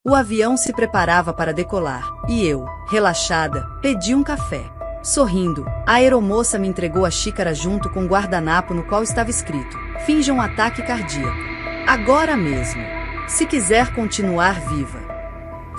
O avião se preparava para decolar, e eu, relaxada, pedi um café. Sorrindo, a aeromoça me entregou a xícara junto com o guardanapo no qual estava escrito: finja um ataque cardíaco. Agora mesmo. Se quiser continuar viva.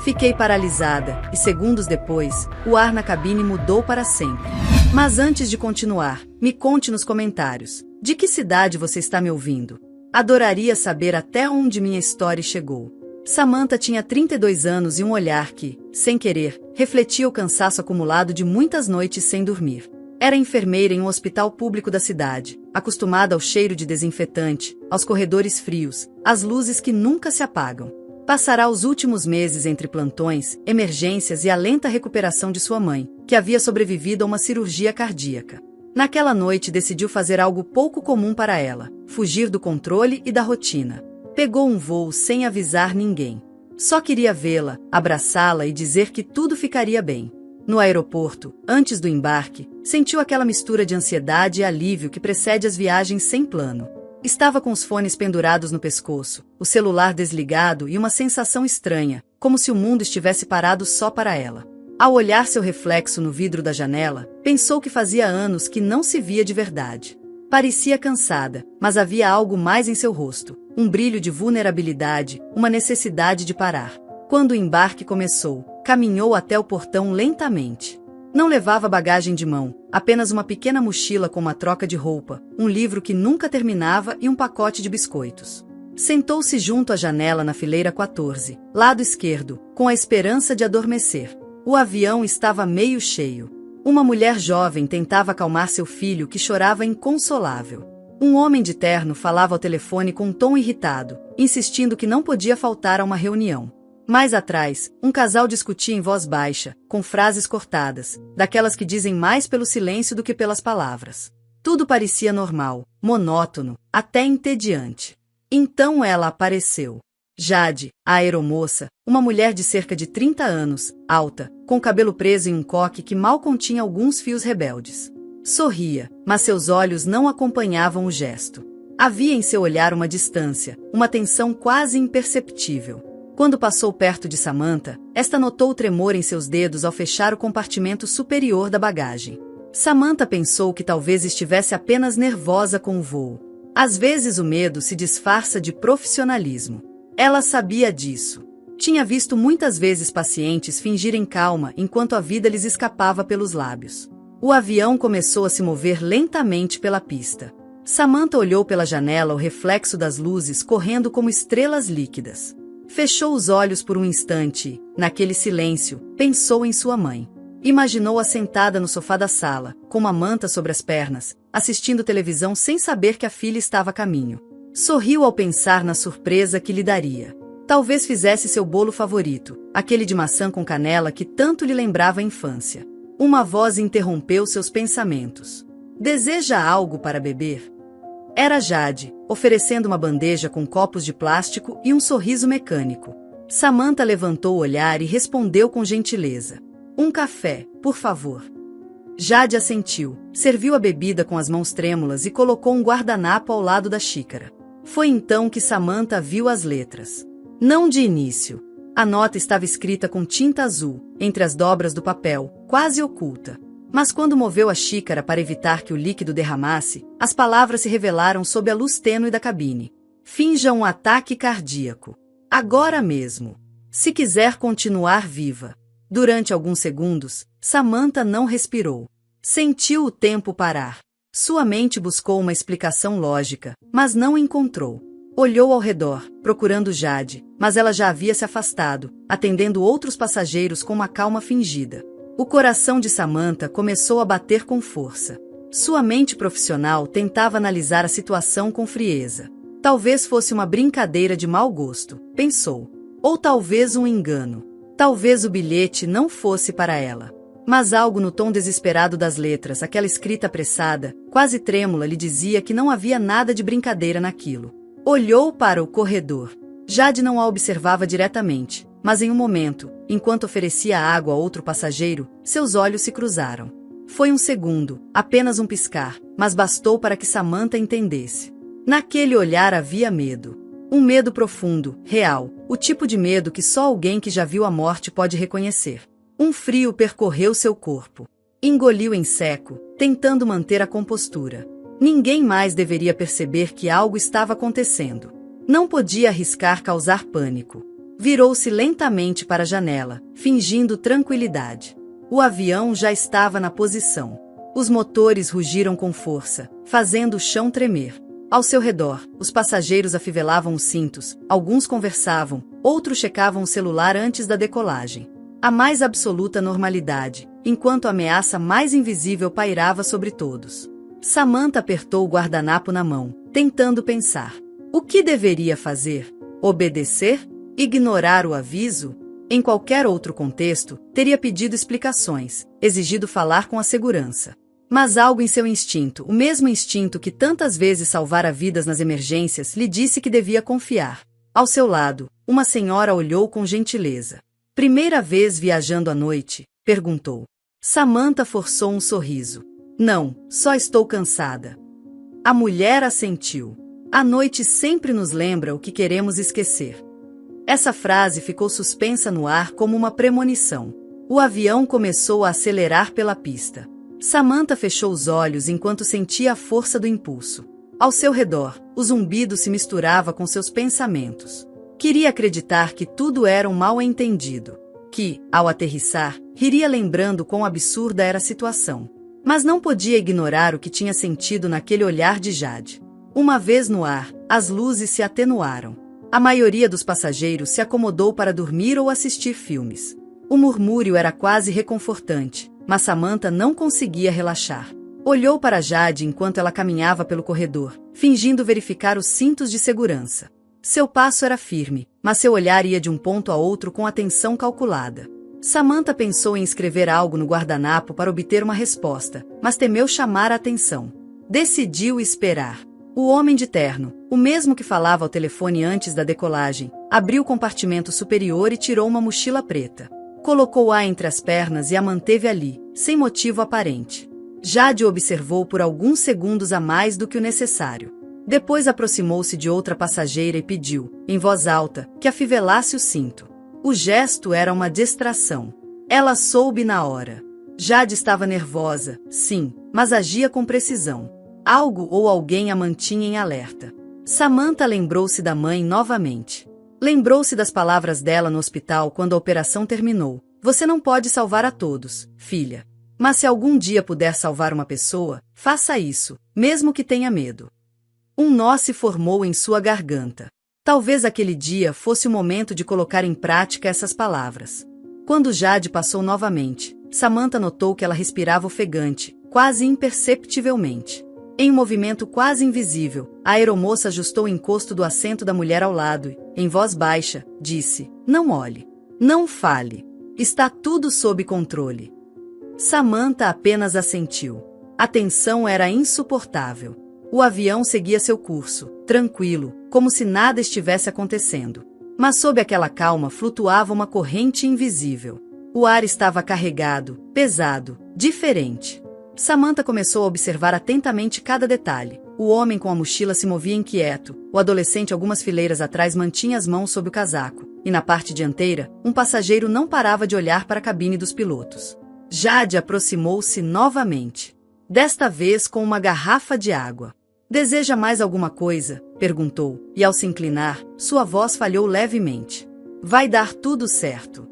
Fiquei paralisada, e segundos depois, o ar na cabine mudou para sempre. Mas antes de continuar, me conte nos comentários, de que cidade você está me ouvindo? Adoraria saber até onde minha história chegou. Samantha tinha 32 anos e um olhar que, sem querer, refletia o cansaço acumulado de muitas noites sem dormir. Era enfermeira em um hospital público da cidade, acostumada ao cheiro de desinfetante, aos corredores frios, às luzes que nunca se apagam. Passará os últimos meses entre plantões, emergências e a lenta recuperação de sua mãe, que havia sobrevivido a uma cirurgia cardíaca. Naquela noite decidiu fazer algo pouco comum para ela: fugir do controle e da rotina. Pegou um voo sem avisar ninguém. Só queria vê-la, abraçá-la e dizer que tudo ficaria bem. No aeroporto, antes do embarque, sentiu aquela mistura de ansiedade e alívio que precede as viagens sem plano. Estava com os fones pendurados no pescoço, o celular desligado e uma sensação estranha, como se o mundo estivesse parado só para ela. Ao olhar seu reflexo no vidro da janela, pensou que fazia anos que não se via de verdade. Parecia cansada, mas havia algo mais em seu rosto, um brilho de vulnerabilidade, uma necessidade de parar. Quando o embarque começou, caminhou até o portão lentamente. Não levava bagagem de mão, apenas uma pequena mochila com uma troca de roupa, um livro que nunca terminava e um pacote de biscoitos. Sentou-se junto à janela na fileira 14, lado esquerdo, com a esperança de adormecer. O avião estava meio cheio. Uma mulher jovem tentava acalmar seu filho que chorava inconsolável. Um homem de terno falava ao telefone com um tom irritado, insistindo que não podia faltar a uma reunião. Mais atrás, um casal discutia em voz baixa, com frases cortadas, daquelas que dizem mais pelo silêncio do que pelas palavras. Tudo parecia normal, monótono, até entediante. Então ela apareceu. Jade, a aeromoça, uma mulher de cerca de 30 anos, alta, com o cabelo preso em um coque que mal continha alguns fios rebeldes. Sorria, mas seus olhos não acompanhavam o gesto. Havia em seu olhar uma distância, uma tensão quase imperceptível. Quando passou perto de Samantha, esta notou o tremor em seus dedos ao fechar o compartimento superior da bagagem. Samantha pensou que talvez estivesse apenas nervosa com o voo. Às vezes o medo se disfarça de profissionalismo. Ela sabia disso. Tinha visto muitas vezes pacientes fingirem calma enquanto a vida lhes escapava pelos lábios. O avião começou a se mover lentamente pela pista. Samantha olhou pela janela o reflexo das luzes correndo como estrelas líquidas. Fechou os olhos por um instante e, naquele silêncio, pensou em sua mãe. Imaginou-a sentada no sofá da sala, com uma manta sobre as pernas, assistindo televisão sem saber que a filha estava a caminho. Sorriu ao pensar na surpresa que lhe daria. Talvez fizesse seu bolo favorito, aquele de maçã com canela que tanto lhe lembrava a infância. Uma voz interrompeu seus pensamentos. Deseja algo para beber? Era Jade, oferecendo uma bandeja com copos de plástico e um sorriso mecânico. Samantha levantou o olhar e respondeu com gentileza. Um café, por favor. Jade assentiu, serviu a bebida com as mãos trêmulas e colocou um guardanapo ao lado da xícara. Foi então que Samantha viu as letras. Não de início. A nota estava escrita com tinta azul, entre as dobras do papel, quase oculta. Mas quando moveu a xícara para evitar que o líquido derramasse, as palavras se revelaram sob a luz tênue da cabine. Finja um ataque cardíaco. Agora mesmo. Se quiser continuar viva. Durante alguns segundos, Samantha não respirou. Sentiu o tempo parar. Sua mente buscou uma explicação lógica, mas não encontrou. Olhou ao redor, procurando Jade, mas ela já havia se afastado, atendendo outros passageiros com uma calma fingida. O coração de Samantha começou a bater com força. Sua mente profissional tentava analisar a situação com frieza. Talvez fosse uma brincadeira de mau gosto, pensou. Ou talvez um engano. Talvez o bilhete não fosse para ela. Mas algo no tom desesperado das letras, aquela escrita apressada, quase trêmula, lhe dizia que não havia nada de brincadeira naquilo. Olhou para o corredor. Jade não a observava diretamente, mas em um momento, enquanto oferecia água a outro passageiro, seus olhos se cruzaram. Foi um segundo, apenas um piscar, mas bastou para que Samantha entendesse. Naquele olhar havia medo. Um medo profundo, real, o tipo de medo que só alguém que já viu a morte pode reconhecer. Um frio percorreu seu corpo. Engoliu em seco, tentando manter a compostura. Ninguém mais deveria perceber que algo estava acontecendo. Não podia arriscar causar pânico. Virou-se lentamente para a janela, fingindo tranquilidade. O avião já estava na posição. Os motores rugiram com força, fazendo o chão tremer. Ao seu redor, os passageiros afivelavam os cintos, alguns conversavam, outros checavam o celular antes da decolagem. A mais absoluta normalidade, enquanto a ameaça mais invisível pairava sobre todos. Samantha apertou o guardanapo na mão, tentando pensar. O que deveria fazer? Obedecer? Ignorar o aviso? Em qualquer outro contexto, teria pedido explicações, exigido falar com a segurança. Mas algo em seu instinto, o mesmo instinto que tantas vezes salvara vidas nas emergências, lhe disse que devia confiar. Ao seu lado, uma senhora olhou com gentileza. Primeira vez viajando à noite? Perguntou. Samantha forçou um sorriso. Não, só estou cansada. A mulher assentiu. A noite sempre nos lembra o que queremos esquecer. Essa frase ficou suspensa no ar como uma premonição. O avião começou a acelerar pela pista. Samantha fechou os olhos enquanto sentia a força do impulso. Ao seu redor, o zumbido se misturava com seus pensamentos. Queria acreditar que tudo era um mal-entendido. Que, ao aterrissar, riria lembrando quão absurda era a situação. Mas não podia ignorar o que tinha sentido naquele olhar de Jade. Uma vez no ar, as luzes se atenuaram. A maioria dos passageiros se acomodou para dormir ou assistir filmes. O murmúrio era quase reconfortante, mas Samantha não conseguia relaxar. Olhou para Jade enquanto ela caminhava pelo corredor, fingindo verificar os cintos de segurança. Seu passo era firme, mas seu olhar ia de um ponto a outro com atenção calculada. Samantha pensou em escrever algo no guardanapo para obter uma resposta, mas temeu chamar a atenção. Decidiu esperar. O homem de terno, o mesmo que falava ao telefone antes da decolagem, abriu o compartimento superior e tirou uma mochila preta. Colocou-a entre as pernas e a manteve ali, sem motivo aparente. Jade o observou por alguns segundos a mais do que o necessário. Depois aproximou-se de outra passageira e pediu, em voz alta, que afivelasse o cinto. O gesto era uma distração. Ela soube na hora. Jade estava nervosa, sim, mas agia com precisão. Algo ou alguém a mantinha em alerta. Samantha lembrou-se da mãe novamente. Lembrou-se das palavras dela no hospital quando a operação terminou. Você não pode salvar a todos, filha. Mas se algum dia puder salvar uma pessoa, faça isso, mesmo que tenha medo. Um nó se formou em sua garganta. Talvez aquele dia fosse o momento de colocar em prática essas palavras. Quando Jade passou novamente, Samantha notou que ela respirava ofegante, quase imperceptivelmente. Em um movimento quase invisível, a aeromoça ajustou o encosto do assento da mulher ao lado e, em voz baixa, disse, não olhe. Não fale. Está tudo sob controle. Samantha apenas assentiu. A tensão era insuportável. O avião seguia seu curso, tranquilo, como se nada estivesse acontecendo. Mas sob aquela calma flutuava uma corrente invisível. O ar estava carregado, pesado, diferente. Samantha começou a observar atentamente cada detalhe. O homem com a mochila se movia inquieto, o adolescente algumas fileiras atrás mantinha as mãos sob o casaco, e na parte dianteira, um passageiro não parava de olhar para a cabine dos pilotos. Jade aproximou-se novamente. Desta vez com uma garrafa de água. Deseja mais alguma coisa? Perguntou, e ao se inclinar, sua voz falhou levemente. Vai dar tudo certo.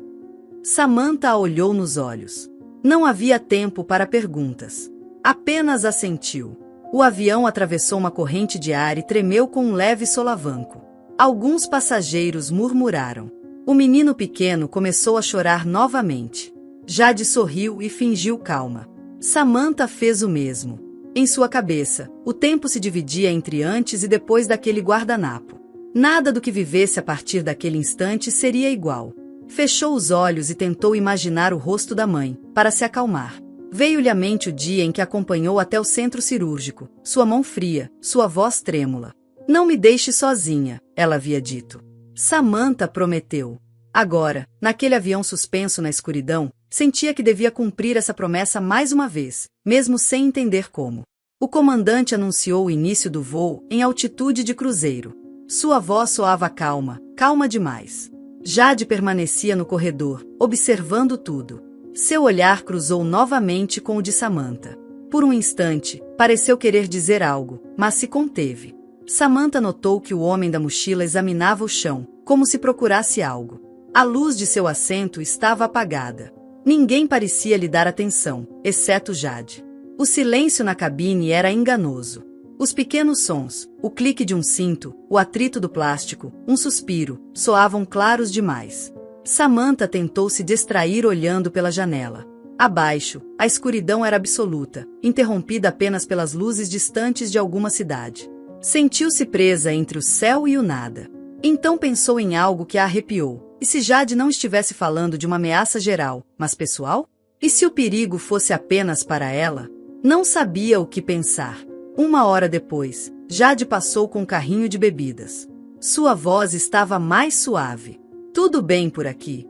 Samantha a olhou nos olhos. Não havia tempo para perguntas. Apenas assentiu. O avião atravessou uma corrente de ar e tremeu com um leve solavanco. Alguns passageiros murmuraram. O menino pequeno começou a chorar novamente. Jade sorriu e fingiu calma. Samantha fez o mesmo. Em sua cabeça, o tempo se dividia entre antes e depois daquele guardanapo. Nada do que vivesse a partir daquele instante seria igual. Fechou os olhos e tentou imaginar o rosto da mãe, para se acalmar. Veio-lhe à mente o dia em que acompanhou até o centro cirúrgico, sua mão fria, sua voz trêmula. Não me deixe sozinha, ela havia dito. Samantha prometeu. Agora, naquele avião suspenso na escuridão, sentia que devia cumprir essa promessa mais uma vez, mesmo sem entender como. O comandante anunciou o início do voo em altitude de cruzeiro. Sua voz soava calma, calma demais. Jade permanecia no corredor, observando tudo. Seu olhar cruzou novamente com o de Samantha. Por um instante, pareceu querer dizer algo, mas se conteve. Samantha notou que o homem da mochila examinava o chão, como se procurasse algo. A luz de seu assento estava apagada. Ninguém parecia lhe dar atenção, exceto Jade. O silêncio na cabine era enganoso. Os pequenos sons, o clique de um cinto, o atrito do plástico, um suspiro, soavam claros demais. Samantha tentou se distrair olhando pela janela. Abaixo, a escuridão era absoluta, interrompida apenas pelas luzes distantes de alguma cidade. Sentiu-se presa entre o céu e o nada. Então pensou em algo que a arrepiou. E se Jade não estivesse falando de uma ameaça geral, mas pessoal? E se o perigo fosse apenas para ela? Não sabia o que pensar. 1 hora depois, Jade passou com um carrinho de bebidas. Sua voz estava mais suave. Tudo bem por aqui?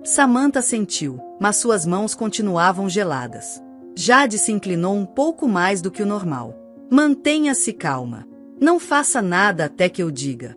Samantha sentiu, mas suas mãos continuavam geladas. Jade se inclinou um pouco mais do que o normal. Mantenha-se calma. Não faça nada até que eu diga.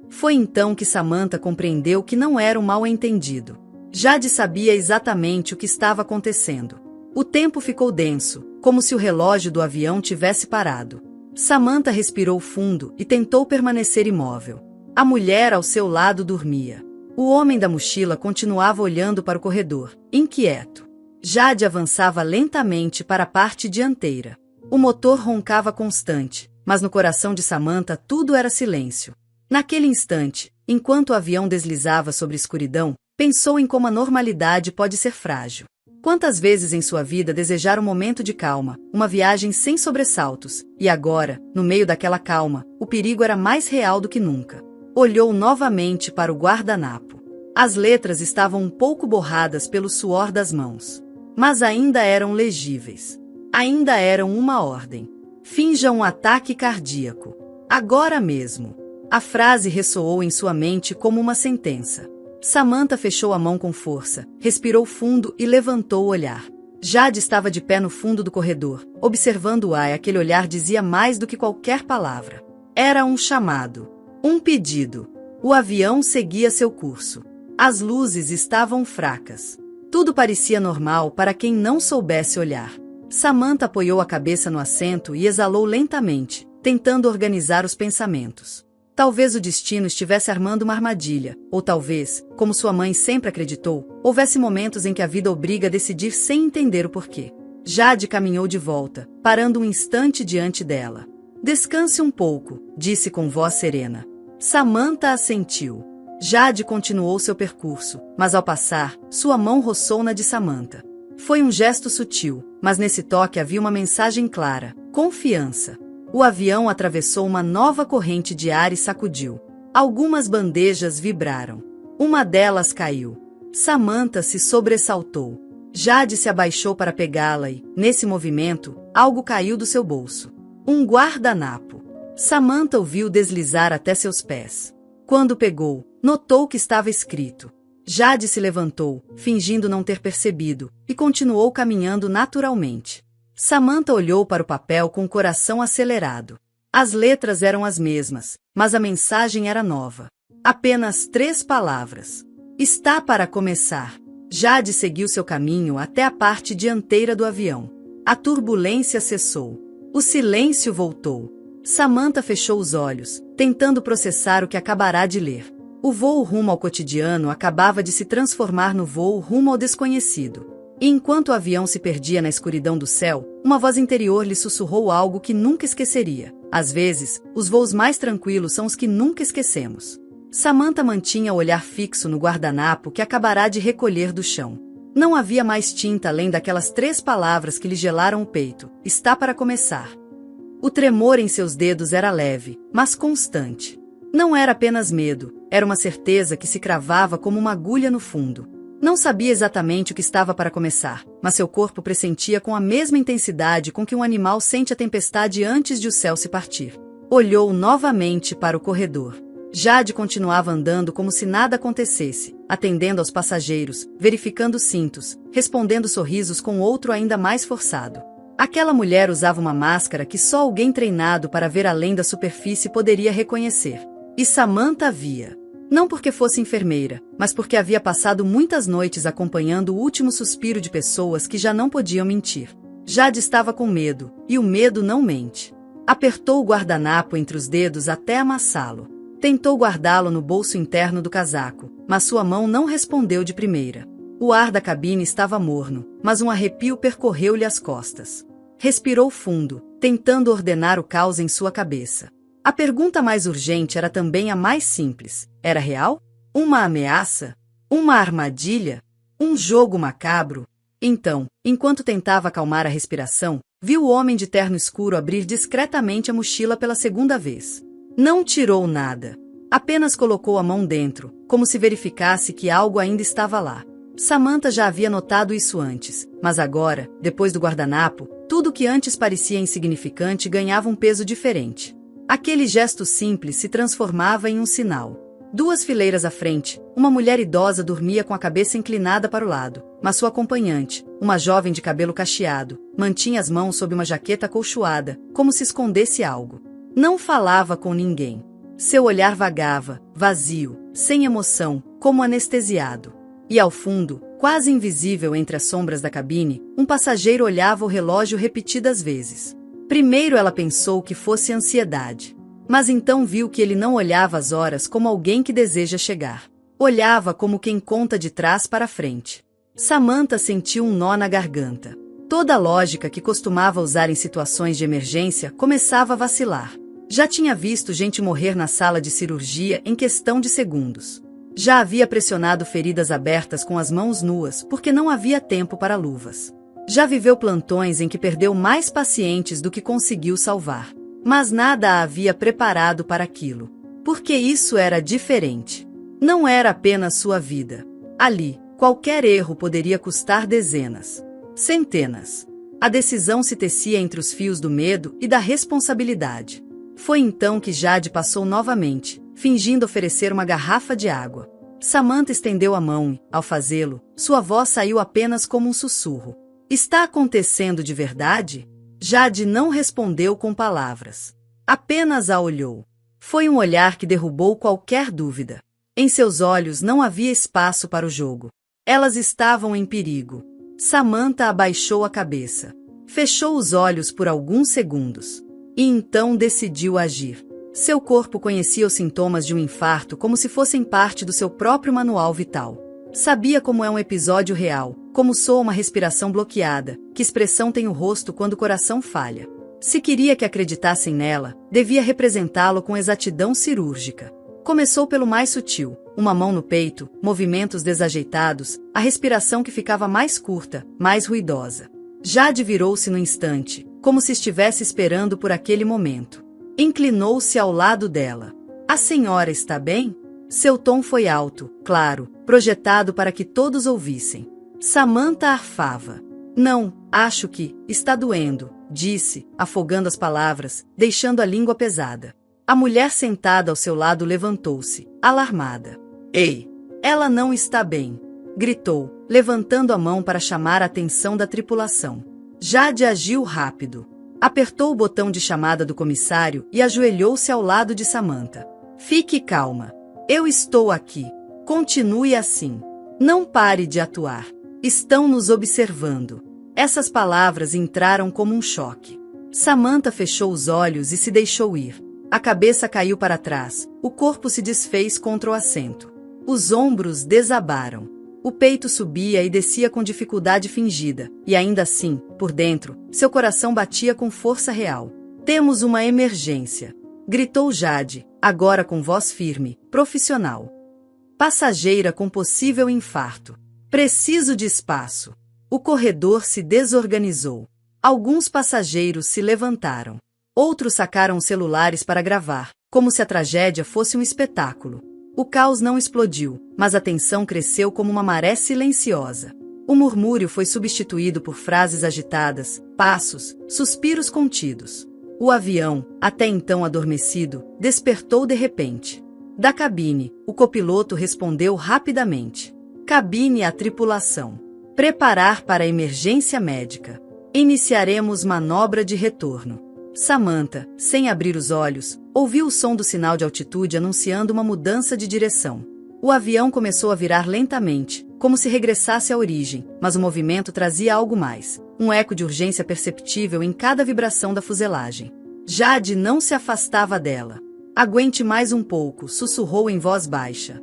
Foi então que Samantha compreendeu que não era um mal-entendido. Jade sabia exatamente o que estava acontecendo. O tempo ficou denso, como se o relógio do avião tivesse parado. Samantha respirou fundo e tentou permanecer imóvel. A mulher ao seu lado dormia. O homem da mochila continuava olhando para o corredor, inquieto. Jade avançava lentamente para a parte dianteira. O motor roncava constante, mas no coração de Samantha tudo era silêncio. Naquele instante, enquanto o avião deslizava sobre a escuridão, pensou em como a normalidade pode ser frágil. Quantas vezes em sua vida desejaram um momento de calma, uma viagem sem sobressaltos, e agora, no meio daquela calma, o perigo era mais real do que nunca. Olhou novamente para o guardanapo. As letras estavam um pouco borradas pelo suor das mãos. Mas ainda eram legíveis. Ainda eram uma ordem. Finja um ataque cardíaco. Agora mesmo. A frase ressoou em sua mente como uma sentença. Samantha fechou a mão com força, respirou fundo e levantou o olhar. Jade estava de pé no fundo do corredor, observando-a, e aquele olhar dizia mais do que qualquer palavra. Era um chamado. Um pedido. O avião seguia seu curso. As luzes estavam fracas. Tudo parecia normal para quem não soubesse olhar. Samantha apoiou a cabeça no assento e exalou lentamente, tentando organizar os pensamentos. Talvez o destino estivesse armando uma armadilha, ou talvez, como sua mãe sempre acreditou, houvesse momentos em que a vida obriga a decidir sem entender o porquê. Jade caminhou de volta, parando um instante diante dela. Descanse um pouco, disse com voz serena. Samantha assentiu. Jade continuou seu percurso, mas ao passar, sua mão roçou na de Samantha. Foi um gesto sutil, mas nesse toque havia uma mensagem clara: confiança. O avião atravessou uma nova corrente de ar e sacudiu. Algumas bandejas vibraram. Uma delas caiu. Samantha se sobressaltou. Jade se abaixou para pegá-la e, nesse movimento, algo caiu do seu bolso. Um guardanapo. Samantha o viu deslizar até seus pés. Quando pegou, notou que estava escrito. Jade se levantou, fingindo não ter percebido, e continuou caminhando naturalmente. Samantha olhou para o papel com o coração acelerado. As letras eram as mesmas, mas a mensagem era nova. Apenas 3 palavras. Está para começar. Jade seguiu seu caminho até a parte dianteira do avião. A turbulência cessou. O silêncio voltou. Samantha fechou os olhos, tentando processar o que acabará de ler. O voo rumo ao cotidiano acabava de se transformar no voo rumo ao desconhecido. E enquanto o avião se perdia na escuridão do céu, uma voz interior lhe sussurrou algo que nunca esqueceria. Às vezes, os voos mais tranquilos são os que nunca esquecemos. Samantha mantinha o olhar fixo no guardanapo que acabará de recolher do chão. Não havia mais tinta além daquelas 3 palavras que lhe gelaram o peito. Está para começar. O tremor em seus dedos era leve, mas constante. Não era apenas medo, era uma certeza que se cravava como uma agulha no fundo. Não sabia exatamente o que estava para começar, mas seu corpo pressentia com a mesma intensidade com que um animal sente a tempestade antes de o céu se partir. Olhou novamente para o corredor. Jade continuava andando como se nada acontecesse, atendendo aos passageiros, verificando cintos, respondendo sorrisos com outro ainda mais forçado. Aquela mulher usava uma máscara que só alguém treinado para ver além da superfície poderia reconhecer. E Samantha via. Não porque fosse enfermeira, mas porque havia passado muitas noites acompanhando o último suspiro de pessoas que já não podiam mentir. Jade estava com medo, e o medo não mente. Apertou o guardanapo entre os dedos até amassá-lo. Tentou guardá-lo no bolso interno do casaco, mas sua mão não respondeu de primeira. O ar da cabine estava morno, mas um arrepio percorreu-lhe as costas. Respirou fundo, tentando ordenar o caos em sua cabeça. A pergunta mais urgente era também a mais simples. Era real? Uma ameaça? Uma armadilha? Um jogo macabro? Então, enquanto tentava acalmar a respiração, viu o homem de terno escuro abrir discretamente a mochila pela segunda vez. Não tirou nada. Apenas colocou a mão dentro, como se verificasse que algo ainda estava lá. Samantha já havia notado isso antes, mas agora, depois do guardanapo, tudo que antes parecia insignificante ganhava um peso diferente. Aquele gesto simples se transformava em um sinal. 2 fileiras à frente, uma mulher idosa dormia com a cabeça inclinada para o lado, mas sua acompanhante, uma jovem de cabelo cacheado, mantinha as mãos sob uma jaqueta acolchoada, como se escondesse algo. Não falava com ninguém. Seu olhar vagava, vazio, sem emoção, como anestesiado. E ao fundo, quase invisível entre as sombras da cabine, um passageiro olhava o relógio repetidas vezes. Primeiro ela pensou que fosse ansiedade. Mas então viu que ele não olhava as horas como alguém que deseja chegar. Olhava como quem conta de trás para frente. Samantha sentiu um nó na garganta. Toda a lógica que costumava usar em situações de emergência começava a vacilar. Já tinha visto gente morrer na sala de cirurgia em questão de segundos. Já havia pressionado feridas abertas com as mãos nuas porque não havia tempo para luvas. Já viveu plantões em que perdeu mais pacientes do que conseguiu salvar. Mas nada a havia preparado para aquilo. Porque isso era diferente. Não era apenas sua vida. Ali, qualquer erro poderia custar dezenas, centenas. A decisão se tecia entre os fios do medo e da responsabilidade. Foi então que Jade passou novamente, fingindo oferecer uma garrafa de água. Samantha estendeu a mão e, ao fazê-lo, sua voz saiu apenas como um sussurro. Está acontecendo de verdade? Jade não respondeu com palavras. Apenas a olhou. Foi um olhar que derrubou qualquer dúvida. Em seus olhos não havia espaço para o jogo. Elas estavam em perigo. Samantha abaixou a cabeça. Fechou os olhos por alguns segundos. E então decidiu agir. Seu corpo conhecia os sintomas de um infarto como se fossem parte do seu próprio manual vital. Sabia como é um episódio real, como soa uma respiração bloqueada, que expressão tem o rosto quando o coração falha. Se queria que acreditassem nela, devia representá-lo com exatidão cirúrgica. Começou pelo mais sutil, uma mão no peito, movimentos desajeitados, a respiração que ficava mais curta, mais ruidosa. Jade virou-se no instante, como se estivesse esperando por aquele momento. Inclinou-se ao lado dela. A senhora está bem? Seu tom foi alto, claro, projetado para que todos ouvissem. Samantha arfava. Não, acho que está doendo, disse, afogando as palavras, deixando a língua pesada. A mulher sentada ao seu lado levantou-se, alarmada. Ei! Ela não está bem! Gritou, levantando a mão para chamar a atenção da tripulação. Jade agiu rápido. Apertou o botão de chamada do comissário e ajoelhou-se ao lado de Samantha. Fique calma. Eu estou aqui. Continue assim. Não pare de atuar. Estão nos observando. Essas palavras entraram como um choque. Samantha fechou os olhos e se deixou ir. A cabeça caiu para trás, o corpo se desfez contra o assento. Os ombros desabaram. O peito subia e descia com dificuldade fingida, e ainda assim, por dentro, seu coração batia com força real. Temos uma emergência, gritou Jade, agora com voz firme, profissional. Passageira com possível infarto. Preciso de espaço. O corredor se desorganizou. Alguns passageiros se levantaram. Outros sacaram celulares para gravar, como se a tragédia fosse um espetáculo. O caos não explodiu, mas a tensão cresceu como uma maré silenciosa. O murmúrio foi substituído por frases agitadas, passos, suspiros contidos. O avião, até então adormecido, despertou de repente. Da cabine, o copiloto respondeu rapidamente. Cabine à tripulação. Preparar para a emergência médica. Iniciaremos manobra de retorno. Samantha, sem abrir os olhos, ouviu o som do sinal de altitude anunciando uma mudança de direção. O avião começou a virar lentamente, como se regressasse à origem, mas o movimento trazia algo mais, um eco de urgência perceptível em cada vibração da fuselagem. Jade não se afastava dela. Aguente mais um pouco, sussurrou em voz baixa.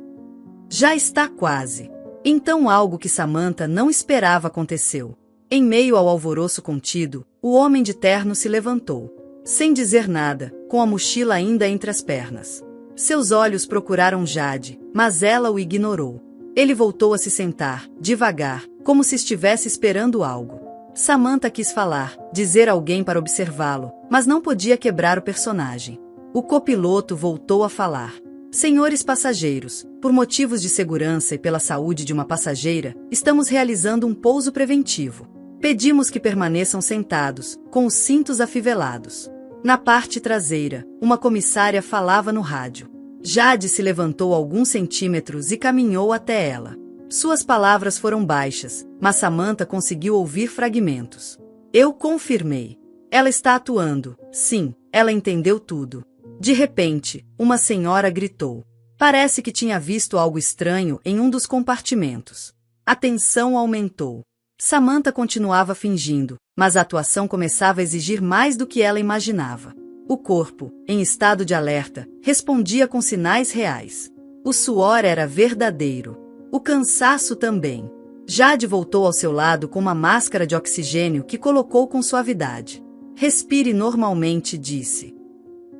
Já está quase. Então algo que Samantha não esperava aconteceu. Em meio ao alvoroço contido, o homem de terno se levantou. Sem dizer nada, com a mochila ainda entre as pernas. Seus olhos procuraram Jade, mas ela o ignorou. Ele voltou a se sentar, devagar, como se estivesse esperando algo. Samantha quis falar, dizer alguém para observá-lo, mas não podia quebrar o personagem. O copiloto voltou a falar. Senhores passageiros, por motivos de segurança e pela saúde de uma passageira, estamos realizando um pouso preventivo. Pedimos que permaneçam sentados, com os cintos afivelados. Na parte traseira, uma comissária falava no rádio. Jade se levantou alguns centímetros e caminhou até ela. Suas palavras foram baixas, mas Samantha conseguiu ouvir fragmentos. Eu confirmei. Ela está atuando. Sim, ela entendeu tudo. De repente, uma senhora gritou. Parece que tinha visto algo estranho em um dos compartimentos. A tensão aumentou. Samantha continuava fingindo, mas a atuação começava a exigir mais do que ela imaginava. O corpo, em estado de alerta, respondia com sinais reais. O suor era verdadeiro. O cansaço também. Jade voltou ao seu lado com uma máscara de oxigênio que colocou com suavidade. Respire normalmente, disse.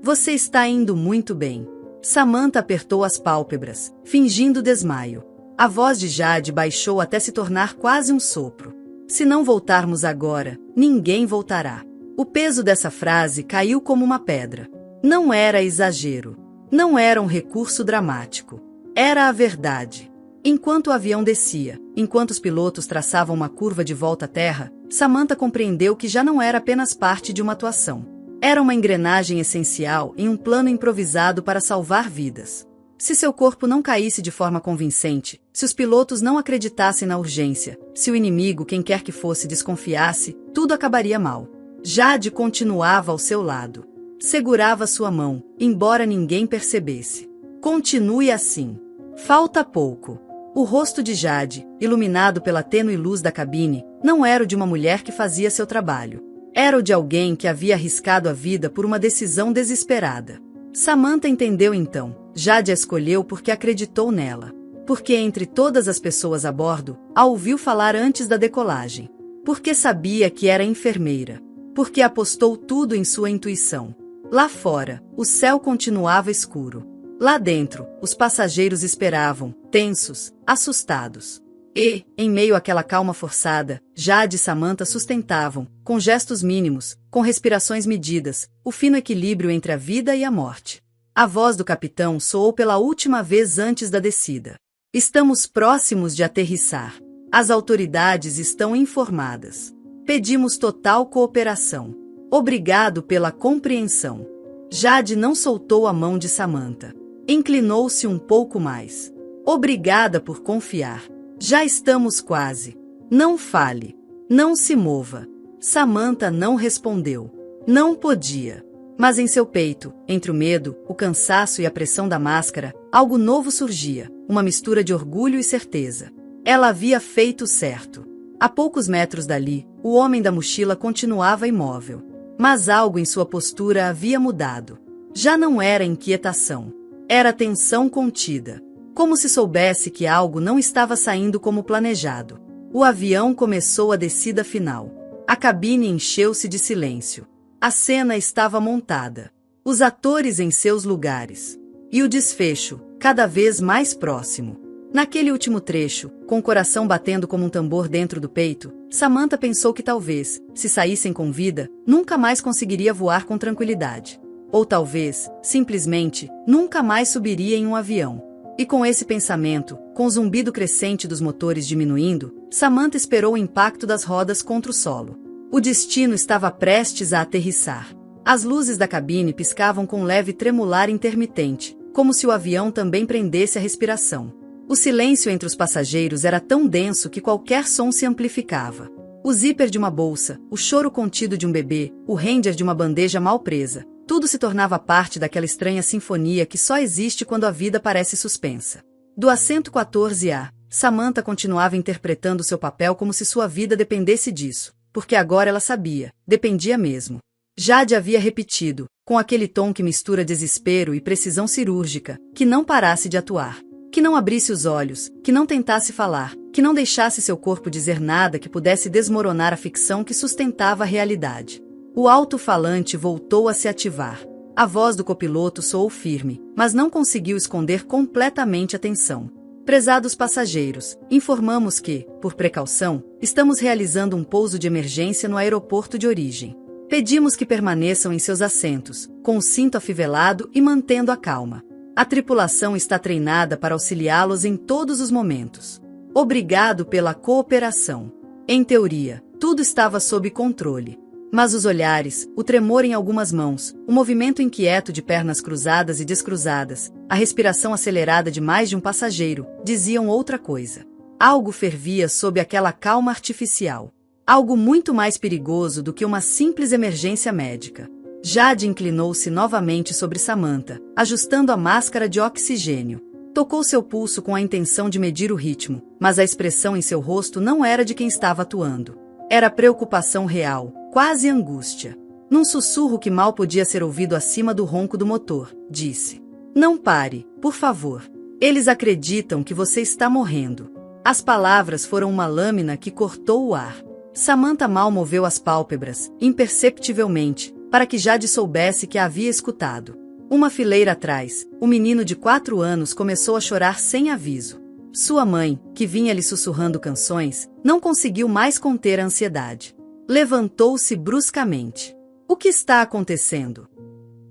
Você está indo muito bem. Samantha apertou as pálpebras, fingindo desmaio. A voz de Jade baixou até se tornar quase um sopro. Se não voltarmos agora, ninguém voltará. O peso dessa frase caiu como uma pedra. Não era exagero. Não era um recurso dramático. Era a verdade. Enquanto o avião descia, enquanto os pilotos traçavam uma curva de volta à Terra, Samantha compreendeu que já não era apenas parte de uma atuação. Era uma engrenagem essencial em um plano improvisado para salvar vidas. Se seu corpo não caísse de forma convincente, se os pilotos não acreditassem na urgência, se o inimigo, quem quer que fosse, desconfiasse, tudo acabaria mal. Jade continuava ao seu lado. Segurava sua mão, embora ninguém percebesse. Continue assim. Falta pouco. O rosto de Jade, iluminado pela tênue luz da cabine, não era o de uma mulher que fazia seu trabalho. Era o de alguém que havia arriscado a vida por uma decisão desesperada. Samantha entendeu então. Jade a escolheu porque acreditou nela. Porque entre todas as pessoas a bordo, a ouviu falar antes da decolagem. Porque sabia que era enfermeira. Porque apostou tudo em sua intuição. Lá fora, o céu continuava escuro. Lá dentro, os passageiros esperavam, tensos, assustados. E, em meio àquela calma forçada, Jade e Samantha sustentavam, com gestos mínimos, com respirações medidas, o fino equilíbrio entre a vida e a morte. A voz do capitão soou pela última vez antes da descida. Estamos próximos de aterrissar. As autoridades estão informadas. Pedimos total cooperação. Obrigado pela compreensão. Jade não soltou a mão de Samantha. Inclinou-se um pouco mais. Obrigada por confiar. Já estamos quase. Não fale. Não se mova. Samantha não respondeu. Não podia. Mas em seu peito, entre o medo, o cansaço e a pressão da máscara, algo novo surgia, uma mistura de orgulho e certeza. Ela havia feito certo. A poucos metros dali, o homem da mochila continuava imóvel. Mas algo em sua postura havia mudado. Já não era inquietação. Era tensão contida. Como se soubesse que algo não estava saindo como planejado. O avião começou a descida final. A cabine encheu-se de silêncio. A cena estava montada. Os atores em seus lugares. E o desfecho, cada vez mais próximo. Naquele último trecho, com o coração batendo como um tambor dentro do peito, Samantha pensou que talvez, se saíssem com vida, nunca mais conseguiria voar com tranquilidade. Ou talvez, simplesmente, nunca mais subiria em um avião. E com esse pensamento, com o zumbido crescente dos motores diminuindo, Samantha esperou o impacto das rodas contra o solo. O destino estava prestes a aterrissar. As luzes da cabine piscavam com um leve tremular intermitente, como se o avião também prendesse a respiração. O silêncio entre os passageiros era tão denso que qualquer som se amplificava. O zíper de uma bolsa, o choro contido de um bebê, o render de uma bandeja mal presa. Tudo se tornava parte daquela estranha sinfonia que só existe quando a vida parece suspensa. Do assento 14A, Samantha continuava interpretando seu papel como se sua vida dependesse disso, porque agora ela sabia, dependia mesmo. Jade havia repetido, com aquele tom que mistura desespero e precisão cirúrgica, que não parasse de atuar. Que não abrisse os olhos, que não tentasse falar, que não deixasse seu corpo dizer nada que pudesse desmoronar a ficção que sustentava a realidade. O alto-falante voltou a se ativar. A voz do copiloto soou firme, mas não conseguiu esconder completamente a tensão. Prezados passageiros, informamos que, por precaução, estamos realizando um pouso de emergência no aeroporto de origem. Pedimos que permaneçam em seus assentos, com o cinto afivelado e mantendo a calma. A tripulação está treinada para auxiliá-los em todos os momentos. Obrigado pela cooperação. Em teoria, tudo estava sob controle. Mas os olhares, o tremor em algumas mãos, o movimento inquieto de pernas cruzadas e descruzadas, a respiração acelerada de mais de um passageiro, diziam outra coisa. Algo fervia sob aquela calma artificial. Algo muito mais perigoso do que uma simples emergência médica. Jade inclinou-se novamente sobre Samantha, ajustando a máscara de oxigênio. Tocou seu pulso com a intenção de medir o ritmo, mas a expressão em seu rosto não era de quem estava atuando. Era preocupação real, quase angústia. Num sussurro que mal podia ser ouvido acima do ronco do motor, disse: "Não pare, por favor. Eles acreditam que você está morrendo." As palavras foram uma lâmina que cortou o ar. Samantha mal moveu as pálpebras, imperceptivelmente, para que Jade soubesse que a havia escutado. Uma fileira atrás, o menino de 4 anos começou a chorar sem aviso. Sua mãe, que vinha lhe sussurrando canções, não conseguiu mais conter a ansiedade. Levantou-se bruscamente. O que está acontecendo?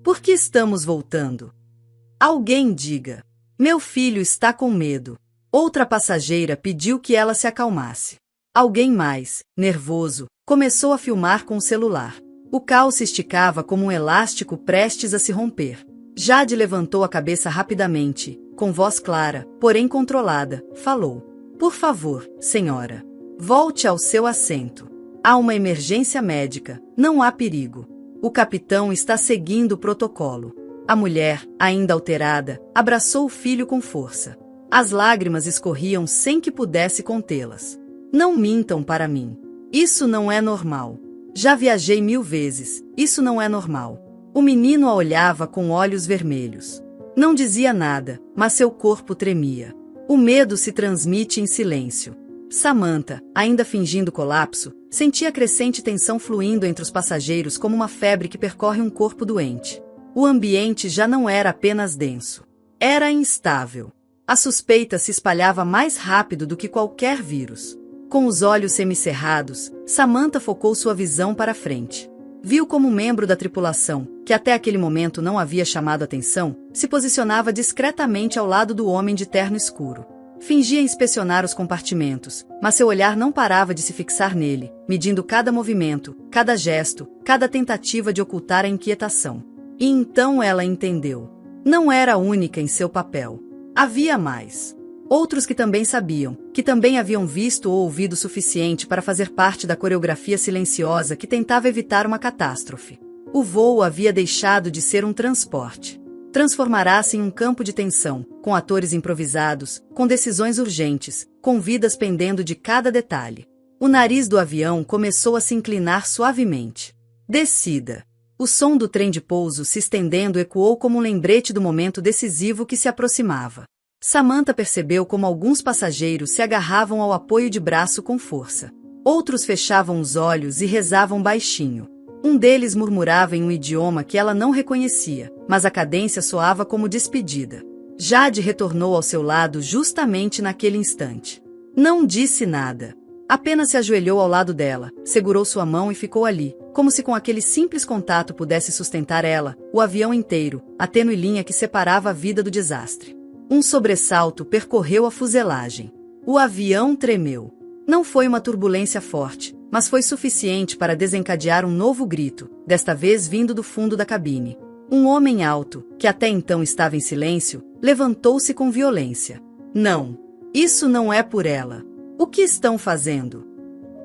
Por que estamos voltando? Alguém diga. Meu filho está com medo. Outra passageira pediu que ela se acalmasse. Alguém mais, nervoso, começou a filmar com o celular. O caos se esticava como um elástico prestes a se romper. Jade levantou a cabeça rapidamente, com voz clara, porém controlada, falou: "Por favor, senhora, volte ao seu assento. Há uma emergência médica, não há perigo. O capitão está seguindo o protocolo." A mulher, ainda alterada, abraçou o filho com força. As lágrimas escorriam sem que pudesse contê-las. "Não mintam para mim. Isso não é normal. Já viajei 1000 vezes, isso não é normal." O menino a olhava com olhos vermelhos. Não dizia nada, mas seu corpo tremia. O medo se transmite em silêncio. Samantha, ainda fingindo colapso, sentia crescente tensão fluindo entre os passageiros como uma febre que percorre um corpo doente. O ambiente já não era apenas denso. Era instável. A suspeita se espalhava mais rápido do que qualquer vírus. Com os olhos semicerrados, Samantha focou sua visão para frente. Viu como um membro da tripulação, que até aquele momento não havia chamado atenção, se posicionava discretamente ao lado do homem de terno escuro. Fingia inspecionar os compartimentos, mas seu olhar não parava de se fixar nele, medindo cada movimento, cada gesto, cada tentativa de ocultar a inquietação. E então ela entendeu. Não era a única em seu papel. Havia mais. Outros que também sabiam, que também haviam visto ou ouvido o suficiente para fazer parte da coreografia silenciosa que tentava evitar uma catástrofe. O voo havia deixado de ser um transporte. Transformará-se em um campo de tensão, com atores improvisados, com decisões urgentes, com vidas pendendo de cada detalhe. O nariz do avião começou a se inclinar suavemente. Descida. O som do trem de pouso se estendendo ecoou como um lembrete do momento decisivo que se aproximava. Samantha percebeu como alguns passageiros se agarravam ao apoio de braço com força. Outros fechavam os olhos e rezavam baixinho. Um deles murmurava em um idioma que ela não reconhecia, mas a cadência soava como despedida. Jade retornou ao seu lado justamente naquele instante. Não disse nada. Apenas se ajoelhou ao lado dela, segurou sua mão e ficou ali, como se com aquele simples contato pudesse sustentar ela, o avião inteiro, a tênue linha que separava a vida do desastre. Um sobressalto percorreu a fuselagem. O avião tremeu. Não foi uma turbulência forte, mas foi suficiente para desencadear um novo grito, desta vez vindo do fundo da cabine. Um homem alto, que até então estava em silêncio, levantou-se com violência. "Não. Isso não é por ela. O que estão fazendo?"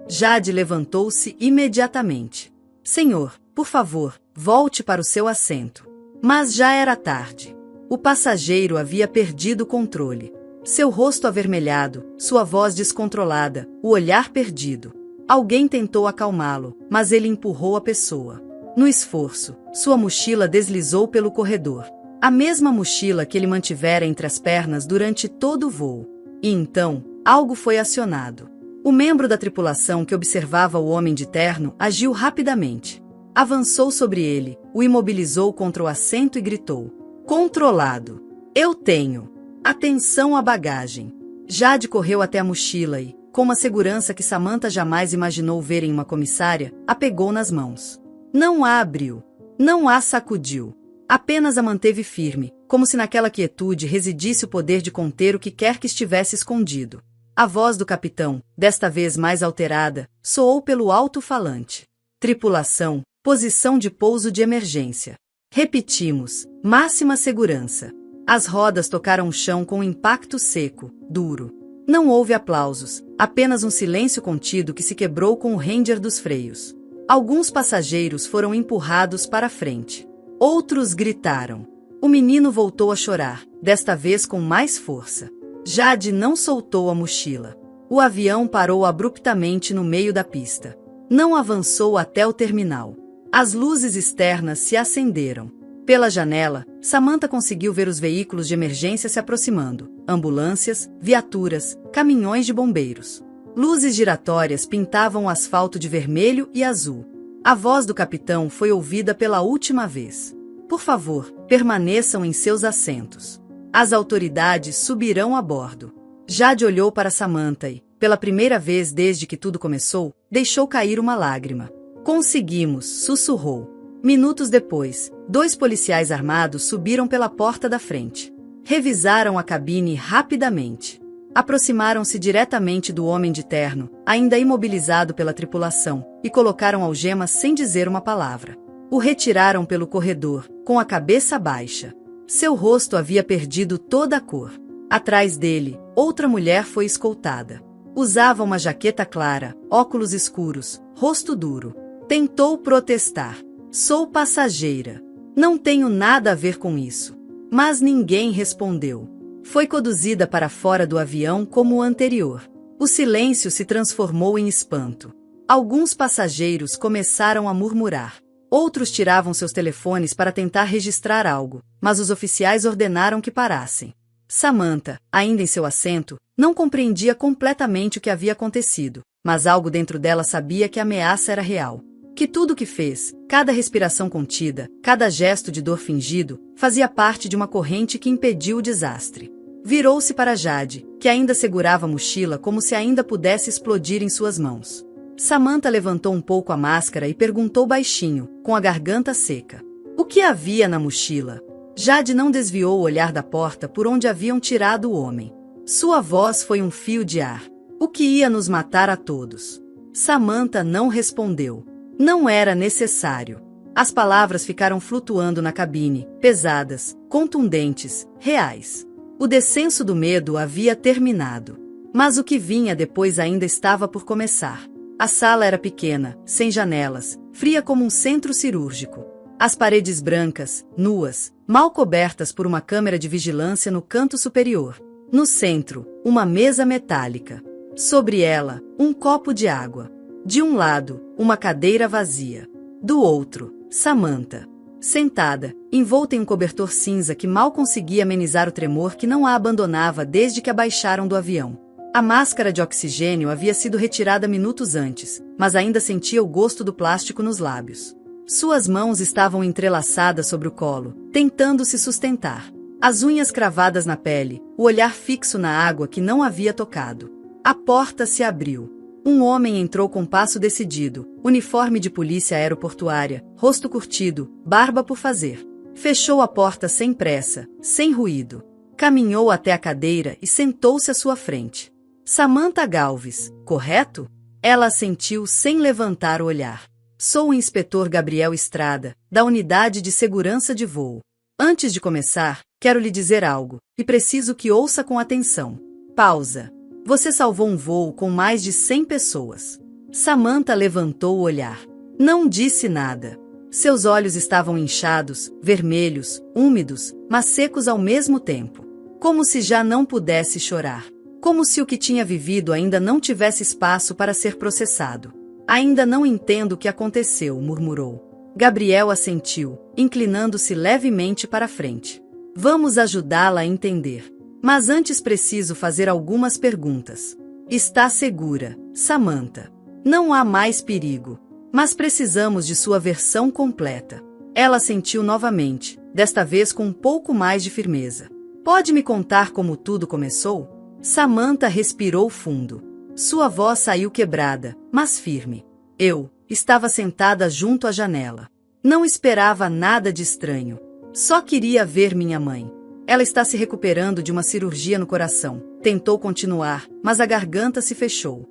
Jade levantou-se imediatamente. Senhor, por favor, volte para o seu assento. Mas já era tarde. O passageiro havia perdido o controle. Seu rosto avermelhado, sua voz descontrolada, o olhar perdido. Alguém tentou acalmá-lo, mas ele empurrou a pessoa. No esforço, sua mochila deslizou pelo corredor. A mesma mochila que ele mantivera entre as pernas durante todo o voo. E então, algo foi acionado. O membro da tripulação que observava o homem de terno agiu rapidamente. Avançou sobre ele, o imobilizou contra o assento e gritou: "Controlado! Eu tenho! Atenção à bagagem!" Jade correu até a mochila e, com uma segurança que Samantha jamais imaginou ver em uma comissária, a pegou nas mãos. Não a abriu. Não a sacudiu. Apenas a manteve firme, como se naquela quietude residisse o poder de conter o que quer que estivesse escondido. A voz do capitão, desta vez mais alterada, soou pelo alto-falante. Tripulação, posição de pouso de emergência. Repetimos, máxima segurança. As rodas tocaram o chão com um impacto seco, duro. Não houve aplausos, apenas um silêncio contido que se quebrou com o ranger dos freios. Alguns passageiros foram empurrados para a frente. Outros gritaram. O menino voltou a chorar, desta vez com mais força. Jade não soltou a mochila. O avião parou abruptamente no meio da pista. Não avançou até o terminal. As luzes externas se acenderam. Pela janela, Samantha conseguiu ver os veículos de emergência se aproximando. Ambulâncias, viaturas, caminhões de bombeiros. Luzes giratórias pintavam o asfalto de vermelho e azul. A voz do capitão foi ouvida pela última vez. Por favor, permaneçam em seus assentos. As autoridades subirão a bordo. Jade olhou para Samantha e, pela primeira vez desde que tudo começou, deixou cair uma lágrima. Conseguimos, sussurrou. Minutos depois, 2 policiais armados subiram pela porta da frente. Revisaram a cabine rapidamente. Aproximaram-se diretamente do homem de terno, ainda imobilizado pela tripulação, e colocaram algemas sem dizer uma palavra. O retiraram pelo corredor, com a cabeça baixa. Seu rosto havia perdido toda a cor. Atrás dele, outra mulher foi escoltada. Usava uma jaqueta clara, óculos escuros, rosto duro. Tentou protestar. Sou passageira. Não tenho nada a ver com isso. Mas ninguém respondeu. Foi conduzida para fora do avião como o anterior. O silêncio se transformou em espanto. Alguns passageiros começaram a murmurar. Outros tiravam seus telefones para tentar registrar algo, mas os oficiais ordenaram que parassem. Samantha, ainda em seu assento, não compreendia completamente o que havia acontecido, mas algo dentro dela sabia que a ameaça era real. Que tudo o que fez, cada respiração contida, cada gesto de dor fingido, fazia parte de uma corrente que impediu o desastre. Virou-se para Jade, que ainda segurava a mochila como se ainda pudesse explodir em suas mãos. Samantha levantou um pouco a máscara e perguntou baixinho, com a garganta seca. O que havia na mochila? Jade não desviou o olhar da porta por onde haviam tirado o homem. Sua voz foi um fio de ar. O que ia nos matar a todos? Samantha não respondeu. Não era necessário. As palavras ficaram flutuando na cabine, pesadas, contundentes, reais. O descenso do medo havia terminado. Mas o que vinha depois ainda estava por começar. A sala era pequena, sem janelas, fria como um centro cirúrgico. As paredes brancas, nuas, mal cobertas por uma câmera de vigilância no canto superior. No centro, uma mesa metálica. Sobre ela, um copo de água. De um lado, uma cadeira vazia. Do outro, Samantha. Sentada, envolta em um cobertor cinza que mal conseguia amenizar o tremor que não a abandonava desde que a baixaram do avião. A máscara de oxigênio havia sido retirada minutos antes, mas ainda sentia o gosto do plástico nos lábios. Suas mãos estavam entrelaçadas sobre o colo, tentando se sustentar. As unhas cravadas na pele, o olhar fixo na água que não havia tocado. A porta se abriu. Um homem entrou com passo decidido, uniforme de polícia aeroportuária, rosto curtido, barba por fazer. Fechou a porta sem pressa, sem ruído. Caminhou até a cadeira e sentou-se à sua frente. Samantha Galves, correto? Ela assentiu sem levantar o olhar. Sou o inspetor Gabriel Estrada, da Unidade de Segurança de Voo. Antes de começar, quero lhe dizer algo, e preciso que ouça com atenção. Pausa. Você salvou um voo com mais de 100 pessoas. Samantha levantou o olhar. Não disse nada. Seus olhos estavam inchados, vermelhos, úmidos, mas secos ao mesmo tempo. Como se já não pudesse chorar. Como se o que tinha vivido ainda não tivesse espaço para ser processado. Ainda não entendo o que aconteceu, murmurou. Gabriel assentiu, inclinando-se levemente para a frente. Vamos ajudá-la a entender. Mas antes preciso fazer algumas perguntas. Está segura, Samantha? Não há mais perigo. Mas precisamos de sua versão completa. Ela sentiu novamente, desta vez com um pouco mais de firmeza. Pode me contar como tudo começou? Samantha respirou fundo. Sua voz saiu quebrada, mas firme. Eu estava sentada junto à janela. Não esperava nada de estranho. Só queria ver minha mãe. Ela está se recuperando de uma cirurgia no coração. Tentou continuar, mas a garganta se fechou.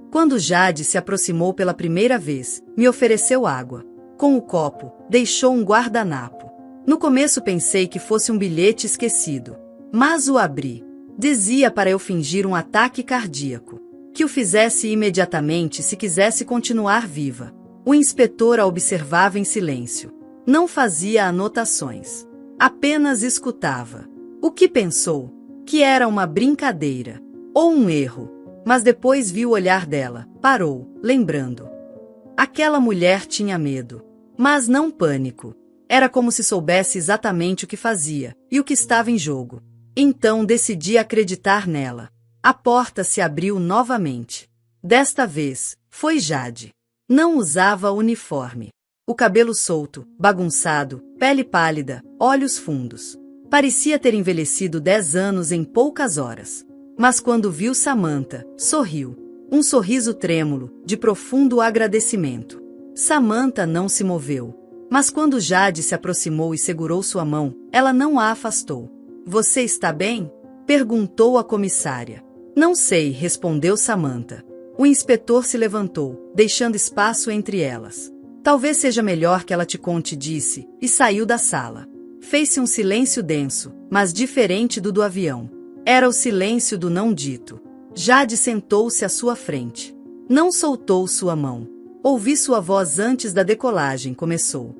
Quando Jade se aproximou pela primeira vez, me ofereceu água. Com o copo, deixou um guardanapo. No começo pensei que fosse um bilhete esquecido. Mas o abri. Dizia para eu fingir um ataque cardíaco. Que o fizesse imediatamente se quisesse continuar viva. O inspetor a observava em silêncio. Não fazia anotações. Apenas escutava. O que pensou? Que era uma brincadeira. Ou um erro. Mas depois viu o olhar dela. Parou, lembrando. Aquela mulher tinha medo. Mas não pânico. Era como se soubesse exatamente o que fazia e o que estava em jogo. Então decidi acreditar nela. A porta se abriu novamente. Desta vez, foi Jade. Não usava uniforme. O cabelo solto, bagunçado, pele pálida, olhos fundos. Parecia ter envelhecido 10 anos em poucas horas. Mas quando viu Samantha, sorriu. Um sorriso trêmulo, de profundo agradecimento. Samantha não se moveu. Mas quando Jade se aproximou e segurou sua mão, ela não a afastou. Você está bem? Perguntou a comissária. Não sei, respondeu Samantha. O inspetor se levantou, deixando espaço entre elas. Talvez seja melhor que ela te conte, disse, e saiu da sala. Fez-se um silêncio denso, mas diferente do avião. Era o silêncio do não dito. Jade sentou-se à sua frente. Não soltou sua mão. Ouvi sua voz antes da decolagem, começou.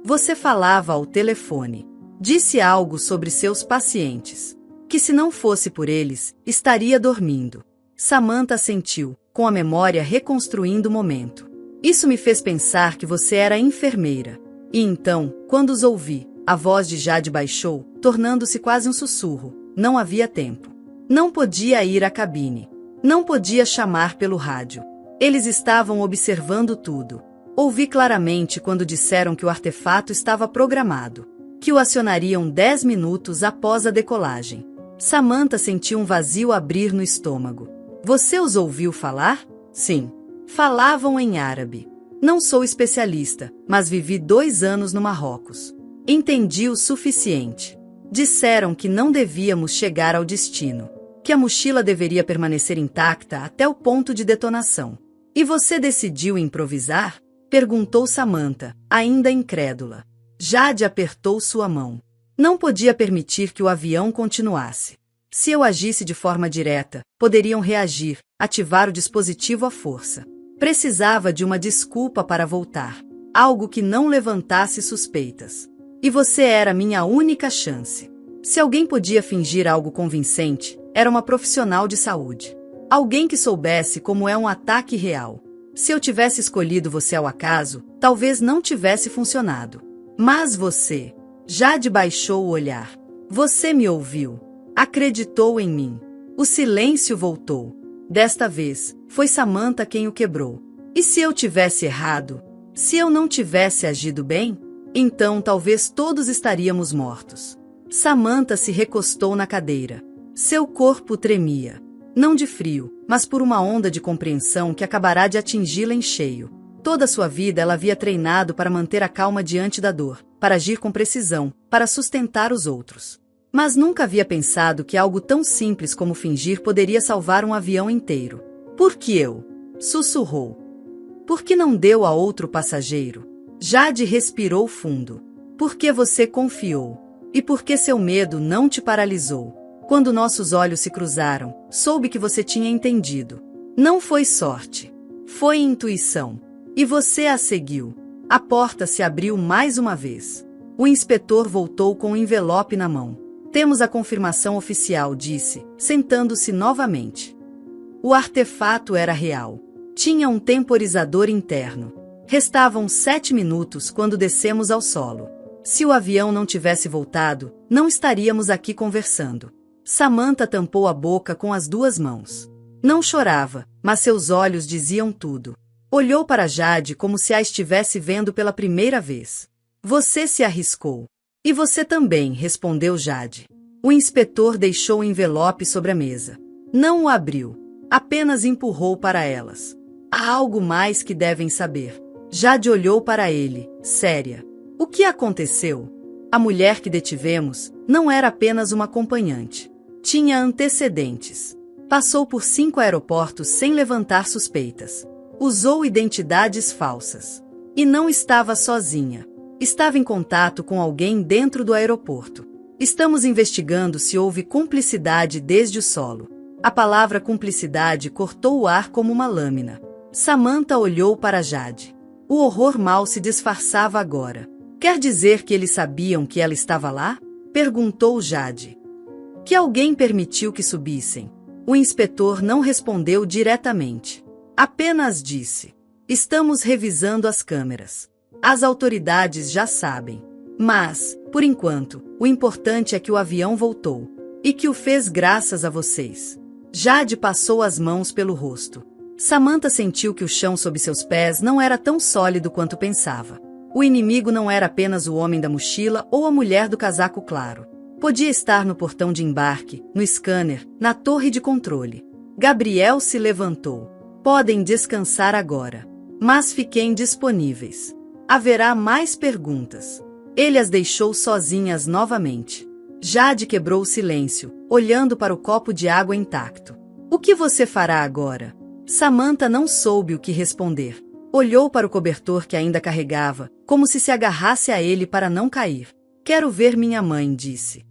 Você falava ao telefone. Disse algo sobre seus pacientes. Que se não fosse por eles, estaria dormindo. Samantha sentiu, com a memória reconstruindo o momento. Isso me fez pensar que você era enfermeira. E então, quando os ouvi, a voz de Jade baixou, tornando-se quase um sussurro. Não havia tempo. Não podia ir à cabine. Não podia chamar pelo rádio. Eles estavam observando tudo. Ouvi claramente quando disseram que o artefato estava programado. Que o acionariam 10 minutos após a decolagem. Samantha sentiu um vazio abrir no estômago. Você os ouviu falar? Sim. Falavam em árabe. Não sou especialista, mas vivi 2 anos no Marrocos. Entendi o suficiente. Disseram que não devíamos chegar ao destino. Que a mochila deveria permanecer intacta até o ponto de detonação. E você decidiu improvisar? Perguntou Samantha, ainda incrédula. Jade apertou sua mão. Não podia permitir que o avião continuasse. Se eu agisse de forma direta, poderiam reagir, ativar o dispositivo à força. Precisava de uma desculpa para voltar. Algo que não levantasse suspeitas. E você era minha única chance. Se alguém podia fingir algo convincente, era uma profissional de saúde. Alguém que soubesse como é um ataque real. Se eu tivesse escolhido você ao acaso, talvez não tivesse funcionado. Mas você... Jade baixou o olhar. Você me ouviu. Acreditou em mim. O silêncio voltou. Desta vez, foi Samantha quem o quebrou. E se eu tivesse errado? Se eu não tivesse agido bem? Então talvez todos estaríamos mortos. Samantha se recostou na cadeira. Seu corpo tremia. Não de frio, mas por uma onda de compreensão que acabará de atingi-la em cheio. Toda a sua vida ela havia treinado para manter a calma diante da dor, para agir com precisão, para sustentar os outros. Mas nunca havia pensado que algo tão simples como fingir poderia salvar um avião inteiro. Por que eu? Sussurrou. Por que não deu a outro passageiro? Jade respirou fundo. Por que você confiou? E por que seu medo não te paralisou? Quando nossos olhos se cruzaram, soube que você tinha entendido. Não foi sorte. Foi intuição. E você a seguiu. A porta se abriu mais uma vez. O inspetor voltou com o envelope na mão. Temos a confirmação oficial, disse, sentando-se novamente. O artefato era real. Tinha um temporizador interno. Restavam 7 minutos quando descemos ao solo. Se o avião não tivesse voltado, não estaríamos aqui conversando. Samantha tampou a boca com as 2 mãos. Não chorava, mas seus olhos diziam tudo. Olhou para Jade como se a estivesse vendo pela primeira vez. Você se arriscou. E você também, respondeu Jade. O inspetor deixou o envelope sobre a mesa. Não o abriu. Apenas empurrou para elas. Há algo mais que devem saber. Jade olhou para ele, séria. O que aconteceu? A mulher que detivemos não era apenas uma acompanhante. Tinha antecedentes. Passou por 5 aeroportos sem levantar suspeitas. Usou identidades falsas. E não estava sozinha. Estava em contato com alguém dentro do aeroporto. Estamos investigando se houve cumplicidade desde o solo. A palavra cumplicidade cortou o ar como uma lâmina. Samantha olhou para Jade. O horror mal se disfarçava agora. Quer dizer que eles sabiam que ela estava lá? Perguntou Jade. Que alguém permitiu que subissem. O inspetor não respondeu diretamente. Apenas disse: estamos revisando as câmeras. As autoridades já sabem. Mas, por enquanto, o importante é que o avião voltou. E que o fez graças a vocês. Jade passou as mãos pelo rosto. Samantha sentiu que o chão sob seus pés não era tão sólido quanto pensava. O inimigo não era apenas o homem da mochila ou a mulher do casaco claro. Podia estar no portão de embarque, no scanner, na torre de controle. Gabriel se levantou. Podem descansar agora. Mas fiquem disponíveis. Haverá mais perguntas. Ele as deixou sozinhas novamente. Jade quebrou o silêncio, olhando para o copo de água intacto. O que você fará agora? Samantha não soube o que responder. Olhou para o cobertor que ainda carregava, como se agarrasse a ele para não cair. Quero ver minha mãe, disse.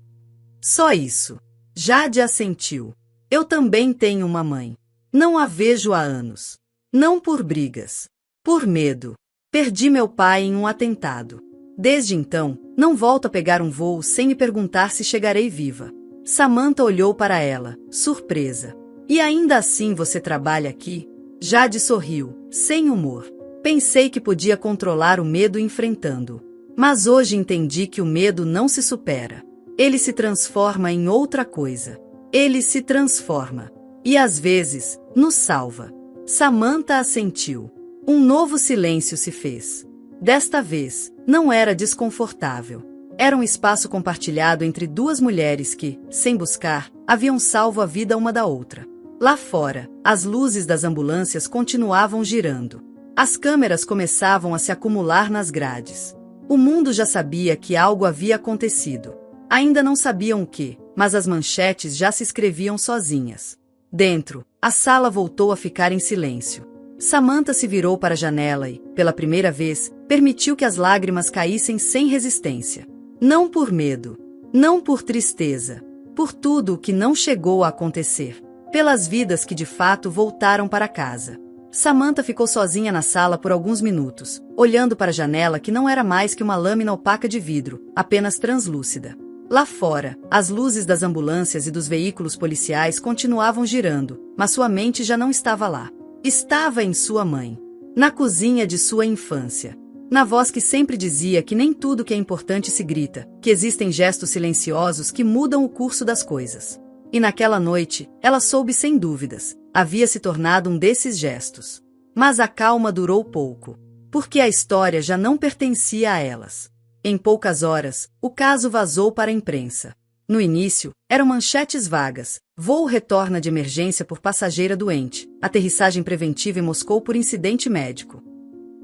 Só isso. Jade assentiu. Eu também tenho uma mãe. Não a vejo há anos. Não por brigas. Por medo. Perdi meu pai em um atentado. Desde então, não volto a pegar um voo sem me perguntar se chegarei viva. Samantha olhou para ela, surpresa. E ainda assim você trabalha aqui? Jade sorriu, sem humor. Pensei que podia controlar o medo enfrentando-o. Mas hoje entendi que o medo não se supera. Ele se transforma em outra coisa. Ele se transforma. E às vezes, nos salva. Samantha assentiu. Um novo silêncio se fez. Desta vez, não era desconfortável. Era um espaço compartilhado entre 2 mulheres que, sem buscar, haviam salvo a vida uma da outra. Lá fora, as luzes das ambulâncias continuavam girando. As câmeras começavam a se acumular nas grades. O mundo já sabia que algo havia acontecido. Ainda não sabiam o que, mas as manchetes já se escreviam sozinhas. Dentro, a sala voltou a ficar em silêncio. Samantha se virou para a janela e, pela primeira vez, permitiu que as lágrimas caíssem sem resistência. Não por medo, não por tristeza, por tudo o que não chegou a acontecer. Pelas vidas que de fato voltaram para casa. Samantha ficou sozinha na sala por alguns minutos, olhando para a janela que não era mais que uma lâmina opaca de vidro, apenas translúcida. Lá fora, as luzes das ambulâncias e dos veículos policiais continuavam girando, mas sua mente já não estava lá. Estava em sua mãe. Na cozinha de sua infância. Na voz que sempre dizia que nem tudo que é importante se grita, que existem gestos silenciosos que mudam o curso das coisas. E naquela noite, ela soube sem dúvidas, havia se tornado um desses gestos. Mas a calma durou pouco, porque a história já não pertencia a elas. Em poucas horas, o caso vazou para a imprensa. No início, eram manchetes vagas: voo retorna de emergência por passageira doente, aterrissagem preventiva em Moscou por incidente médico.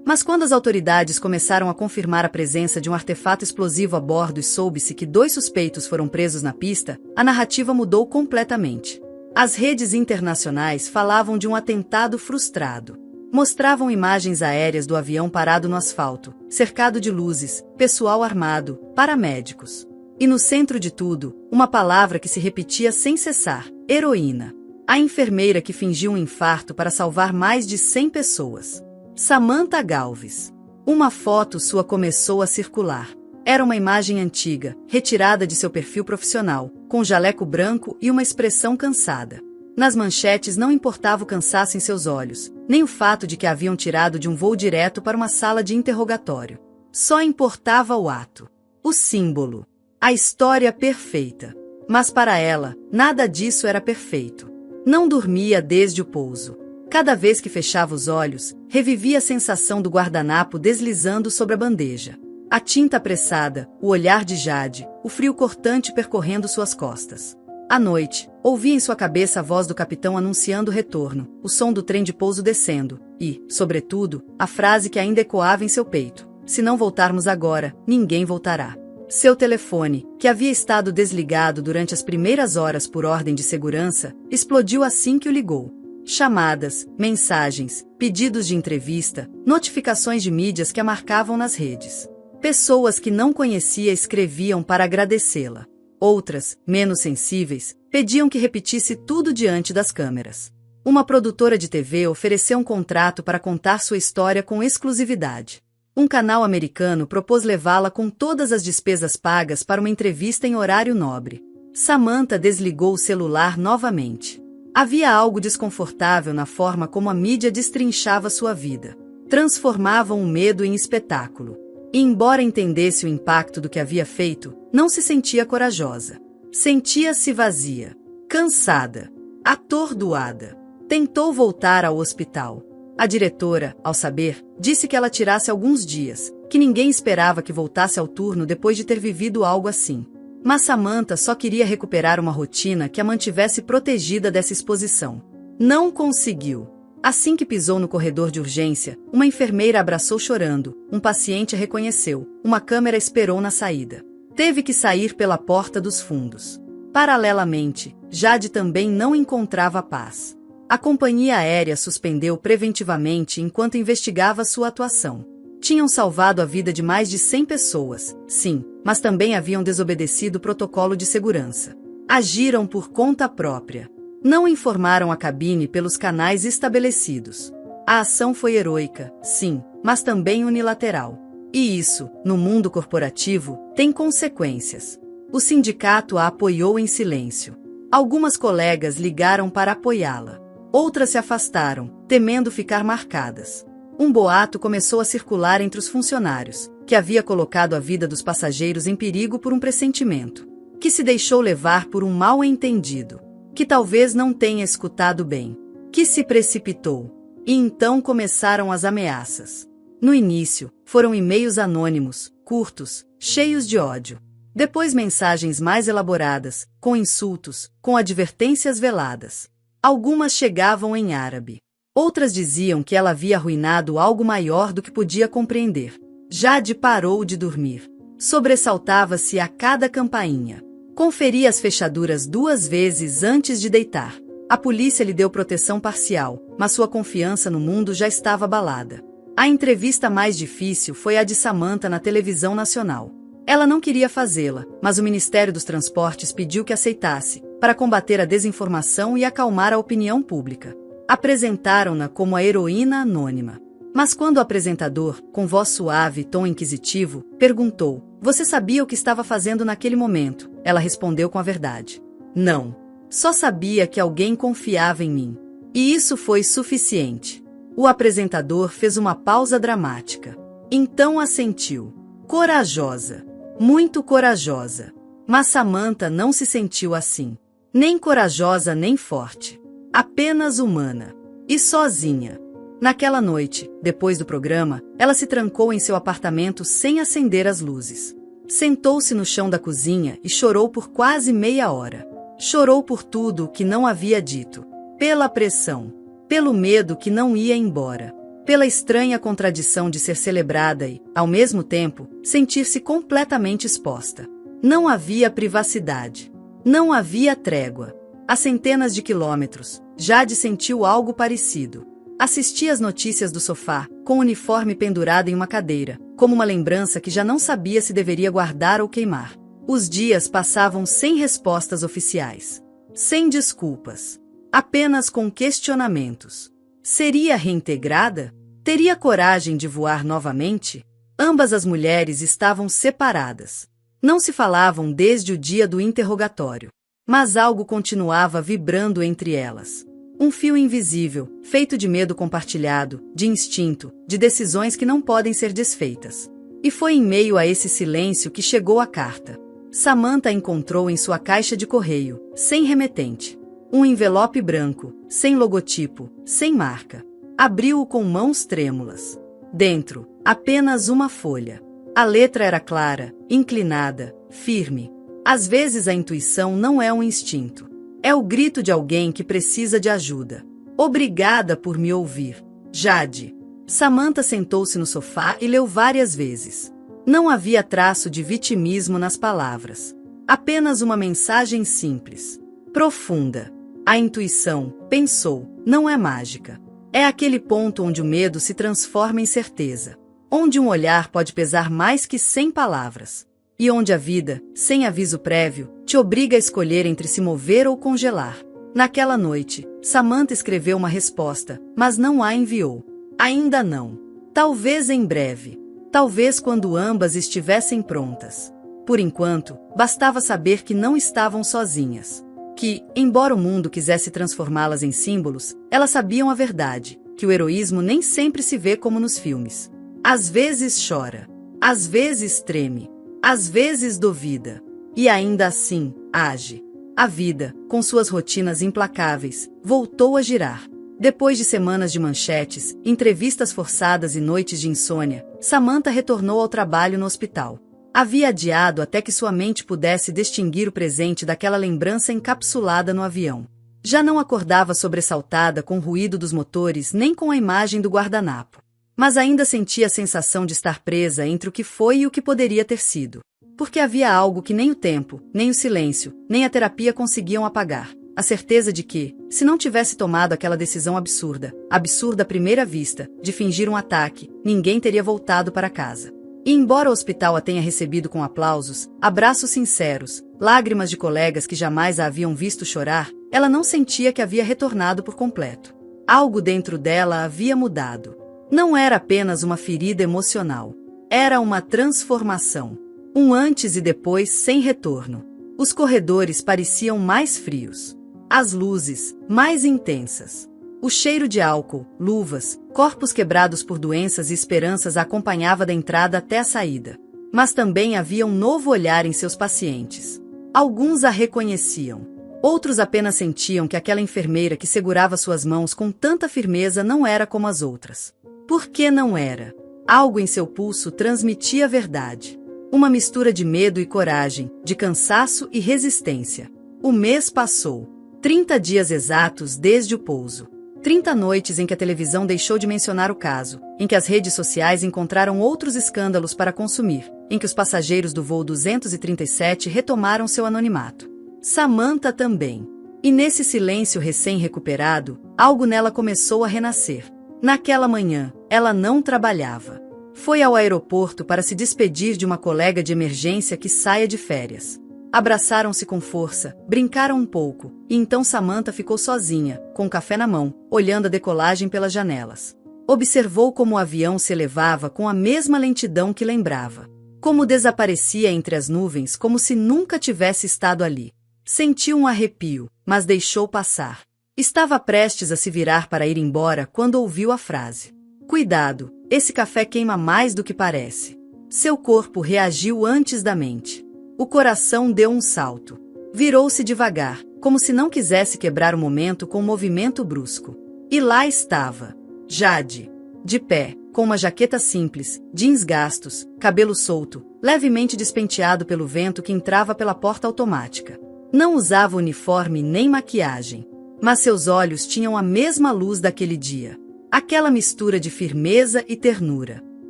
Mas quando as autoridades começaram a confirmar a presença de um artefato explosivo a bordo e soube-se que 2 suspeitos foram presos na pista, a narrativa mudou completamente. As redes internacionais falavam de um atentado frustrado. Mostravam imagens aéreas do avião parado no asfalto, cercado de luzes, pessoal armado, paramédicos. E no centro de tudo, uma palavra que se repetia sem cessar: heroína. A enfermeira que fingiu um infarto para salvar mais de 100 pessoas. Samantha Galvez. Uma foto sua começou a circular. Era uma imagem antiga, retirada de seu perfil profissional, com jaleco branco e uma expressão cansada. Nas manchetes não importava o cansaço em seus olhos, nem o fato de que a haviam tirado de um voo direto para uma sala de interrogatório. Só importava o ato. O símbolo. A história perfeita. Mas para ela, nada disso era perfeito. Não dormia desde o pouso. Cada vez que fechava os olhos, revivia a sensação do guardanapo deslizando sobre a bandeja. A tinta apressada, o olhar de Jade, o frio cortante percorrendo suas costas. À noite, ouvia em sua cabeça a voz do capitão anunciando o retorno, o som do trem de pouso descendo, e, sobretudo, a frase que ainda ecoava em seu peito: se não voltarmos agora, ninguém voltará. Seu telefone, que havia estado desligado durante as primeiras horas por ordem de segurança, explodiu assim que o ligou. Chamadas, mensagens, pedidos de entrevista, notificações de mídias que a marcavam nas redes. Pessoas que não conhecia escreviam para agradecê-la. Outras, menos sensíveis, pediam que repetisse tudo diante das câmeras. Uma produtora de TV ofereceu um contrato para contar sua história com exclusividade. Um canal americano propôs levá-la com todas as despesas pagas para uma entrevista em horário nobre. Samantha desligou o celular novamente. Havia algo desconfortável na forma como a mídia destrinchava sua vida. Transformavam o medo em espetáculo. E embora entendesse o impacto do que havia feito, não se sentia corajosa. Sentia-se vazia, cansada, atordoada. Tentou voltar ao hospital. A diretora, ao saber, disse que ela tirasse alguns dias, que ninguém esperava que voltasse ao turno depois de ter vivido algo assim. Mas Samantha só queria recuperar uma rotina que a mantivesse protegida dessa exposição. Não conseguiu. Assim que pisou no corredor de urgência, uma enfermeira a abraçou chorando, um paciente a reconheceu, uma câmera esperou na saída. Teve que sair pela porta dos fundos. Paralelamente, Jade também não encontrava paz. A companhia aérea suspendeu preventivamente enquanto investigava sua atuação. Tinham salvado a vida de mais de 100 pessoas, sim, mas também haviam desobedecido o protocolo de segurança. Agiram por conta própria. Não informaram a cabine pelos canais estabelecidos. A ação foi heroica, sim, mas também unilateral. E isso, no mundo corporativo, tem consequências. O sindicato a apoiou em silêncio. Algumas colegas ligaram para apoiá-la. Outras se afastaram, temendo ficar marcadas. Um boato começou a circular entre os funcionários, que havia colocado a vida dos passageiros em perigo por um pressentimento, que se deixou levar por um mal-entendido, que talvez não tenha escutado bem, que se precipitou. E então começaram as ameaças. No início, foram e-mails anônimos, curtos, cheios de ódio. Depois mensagens mais elaboradas, com insultos, com advertências veladas. Algumas chegavam em árabe. Outras diziam que ela havia arruinado algo maior do que podia compreender. Jade parou de dormir. Sobressaltava-se a cada campainha. Conferia as fechaduras 2 vezes antes de deitar. A polícia lhe deu proteção parcial, mas sua confiança no mundo já estava abalada. A entrevista mais difícil foi a de Samantha na televisão nacional. Ela não queria fazê-la, mas o Ministério dos Transportes pediu que aceitasse, para combater a desinformação e acalmar a opinião pública. Apresentaram-na como a heroína anônima. Mas quando o apresentador, com voz suave e tom inquisitivo, perguntou: "Você sabia o que estava fazendo naquele momento?", ela respondeu com a verdade: "Não. Só sabia que alguém confiava em mim." E isso foi suficiente. O apresentador fez uma pausa dramática. Então assentiu. Corajosa. Muito corajosa. Mas Samantha não se sentiu assim. Nem corajosa nem forte. Apenas humana. E sozinha. Naquela noite, depois do programa, ela se trancou em seu apartamento sem acender as luzes. Sentou-se no chão da cozinha e chorou por quase meia hora. Chorou por tudo o que não havia dito. Pela pressão. Pelo medo que não ia embora. Pela estranha contradição de ser celebrada e, ao mesmo tempo, sentir-se completamente exposta. Não havia privacidade. Não havia trégua. A centenas de quilômetros, Jade sentiu algo parecido. Assistia às notícias do sofá, com o uniforme pendurado em uma cadeira, como uma lembrança que já não sabia se deveria guardar ou queimar. Os dias passavam sem respostas oficiais. Sem desculpas. apenas com questionamentos. Seria reintegrada? Teria coragem de voar novamente? Ambas as mulheres estavam separadas. Não se falavam desde o dia do interrogatório. Mas algo continuava vibrando entre elas. Um fio invisível, feito de medo compartilhado, de instinto, de decisões que não podem ser desfeitas. E foi em meio a esse silêncio que chegou a carta. Samantha a encontrou em sua caixa de correio, sem remetente. Um envelope branco, sem logotipo, sem marca. Abriu-o com mãos trêmulas. Dentro, apenas uma folha. A letra era clara, inclinada, firme. Às vezes a intuição não é um instinto. É o grito de alguém que precisa de ajuda. Obrigada por me ouvir. Jade. Samantha sentou-se no sofá e leu várias vezes. Não havia traço de vitimismo nas palavras. Apenas uma mensagem simples. Profunda. A intuição, pensou, não é mágica. É aquele ponto onde o medo se transforma em certeza. Onde um olhar pode pesar mais que 100 palavras. E onde a vida, sem aviso prévio, te obriga a escolher entre se mover ou congelar. Naquela noite, Samantha escreveu uma resposta, mas não a enviou. Ainda não. Talvez em breve. Talvez quando ambas estivessem prontas. Por enquanto, bastava saber que não estavam sozinhas. Que, embora o mundo quisesse transformá-las em símbolos, elas sabiam a verdade, que o heroísmo nem sempre se vê como nos filmes. Às vezes chora. Às vezes treme. Às vezes duvida. E ainda assim, age. A vida, com suas rotinas implacáveis, voltou a girar. Depois de semanas de manchetes, entrevistas forçadas e noites de insônia, Samantha retornou ao trabalho no hospital. Havia adiado até que sua mente pudesse distinguir o presente daquela lembrança encapsulada no avião. Já não acordava sobressaltada com o ruído dos motores nem com a imagem do guardanapo. Mas ainda sentia a sensação de estar presa entre o que foi e o que poderia ter sido. Porque havia algo que nem o tempo, nem o silêncio, nem a terapia conseguiam apagar. A certeza de que, se não tivesse tomado aquela decisão absurda à primeira vista, de fingir um ataque, ninguém teria voltado para casa. E embora o hospital a tenha recebido com aplausos, abraços sinceros, lágrimas de colegas que jamais a haviam visto chorar, ela não sentia que havia retornado por completo. Algo dentro dela havia mudado. Não era apenas uma ferida emocional. Era uma transformação. Um antes e depois sem retorno. Os corredores pareciam mais frios. As luzes, mais intensas. O cheiro de álcool, luvas, corpos quebrados por doenças e esperanças a acompanhava da entrada até a saída. Mas também havia um novo olhar em seus pacientes. Alguns a reconheciam. Outros apenas sentiam que aquela enfermeira que segurava suas mãos com tanta firmeza não era como as outras. Por que não era? Algo em seu pulso transmitia a verdade. Uma mistura de medo e coragem, de cansaço e resistência. O mês passou. 30 dias exatos desde o pouso. 30 noites em que a televisão deixou de mencionar o caso, em que as redes sociais encontraram outros escândalos para consumir, em que os passageiros do voo 237 retomaram seu anonimato. Samantha também. E nesse silêncio recém-recuperado, algo nela começou a renascer. Naquela manhã, ela não trabalhava. Foi ao aeroporto para se despedir de uma colega de emergência que saia de férias. Abraçaram-se com força, brincaram um pouco, e então Samantha ficou sozinha, com o café na mão, olhando a decolagem pelas janelas. Observou como o avião se elevava com a mesma lentidão que lembrava. Como desaparecia entre as nuvens como se nunca tivesse estado ali. Sentiu um arrepio, mas deixou passar. Estava prestes a se virar para ir embora quando ouviu a frase. Cuidado, esse café queima mais do que parece. Seu corpo reagiu antes da mente. O coração deu um salto. Virou-se devagar, como se não quisesse quebrar o momento com um movimento brusco. E lá estava. Jade. De pé, com uma jaqueta simples, jeans gastos, cabelo solto, levemente despenteado pelo vento que entrava pela porta automática. Não usava uniforme nem maquiagem. Mas seus olhos tinham a mesma luz daquele dia. Aquela mistura de firmeza e ternura.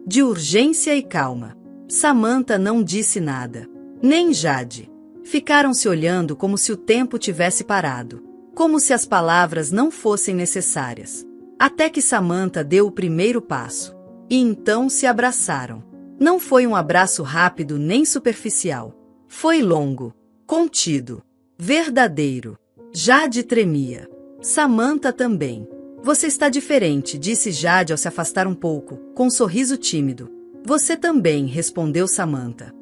De urgência e calma. Samantha não disse nada. Nem Jade. Ficaram se olhando como se o tempo tivesse parado. Como se as palavras não fossem necessárias. Até que Samantha deu o primeiro passo. E então se abraçaram. Não foi um abraço rápido nem superficial. Foi longo. Contido. Verdadeiro. Jade tremia. Samantha também. Você está diferente, disse Jade ao se afastar um pouco, com um sorriso tímido. Você também, respondeu Samantha.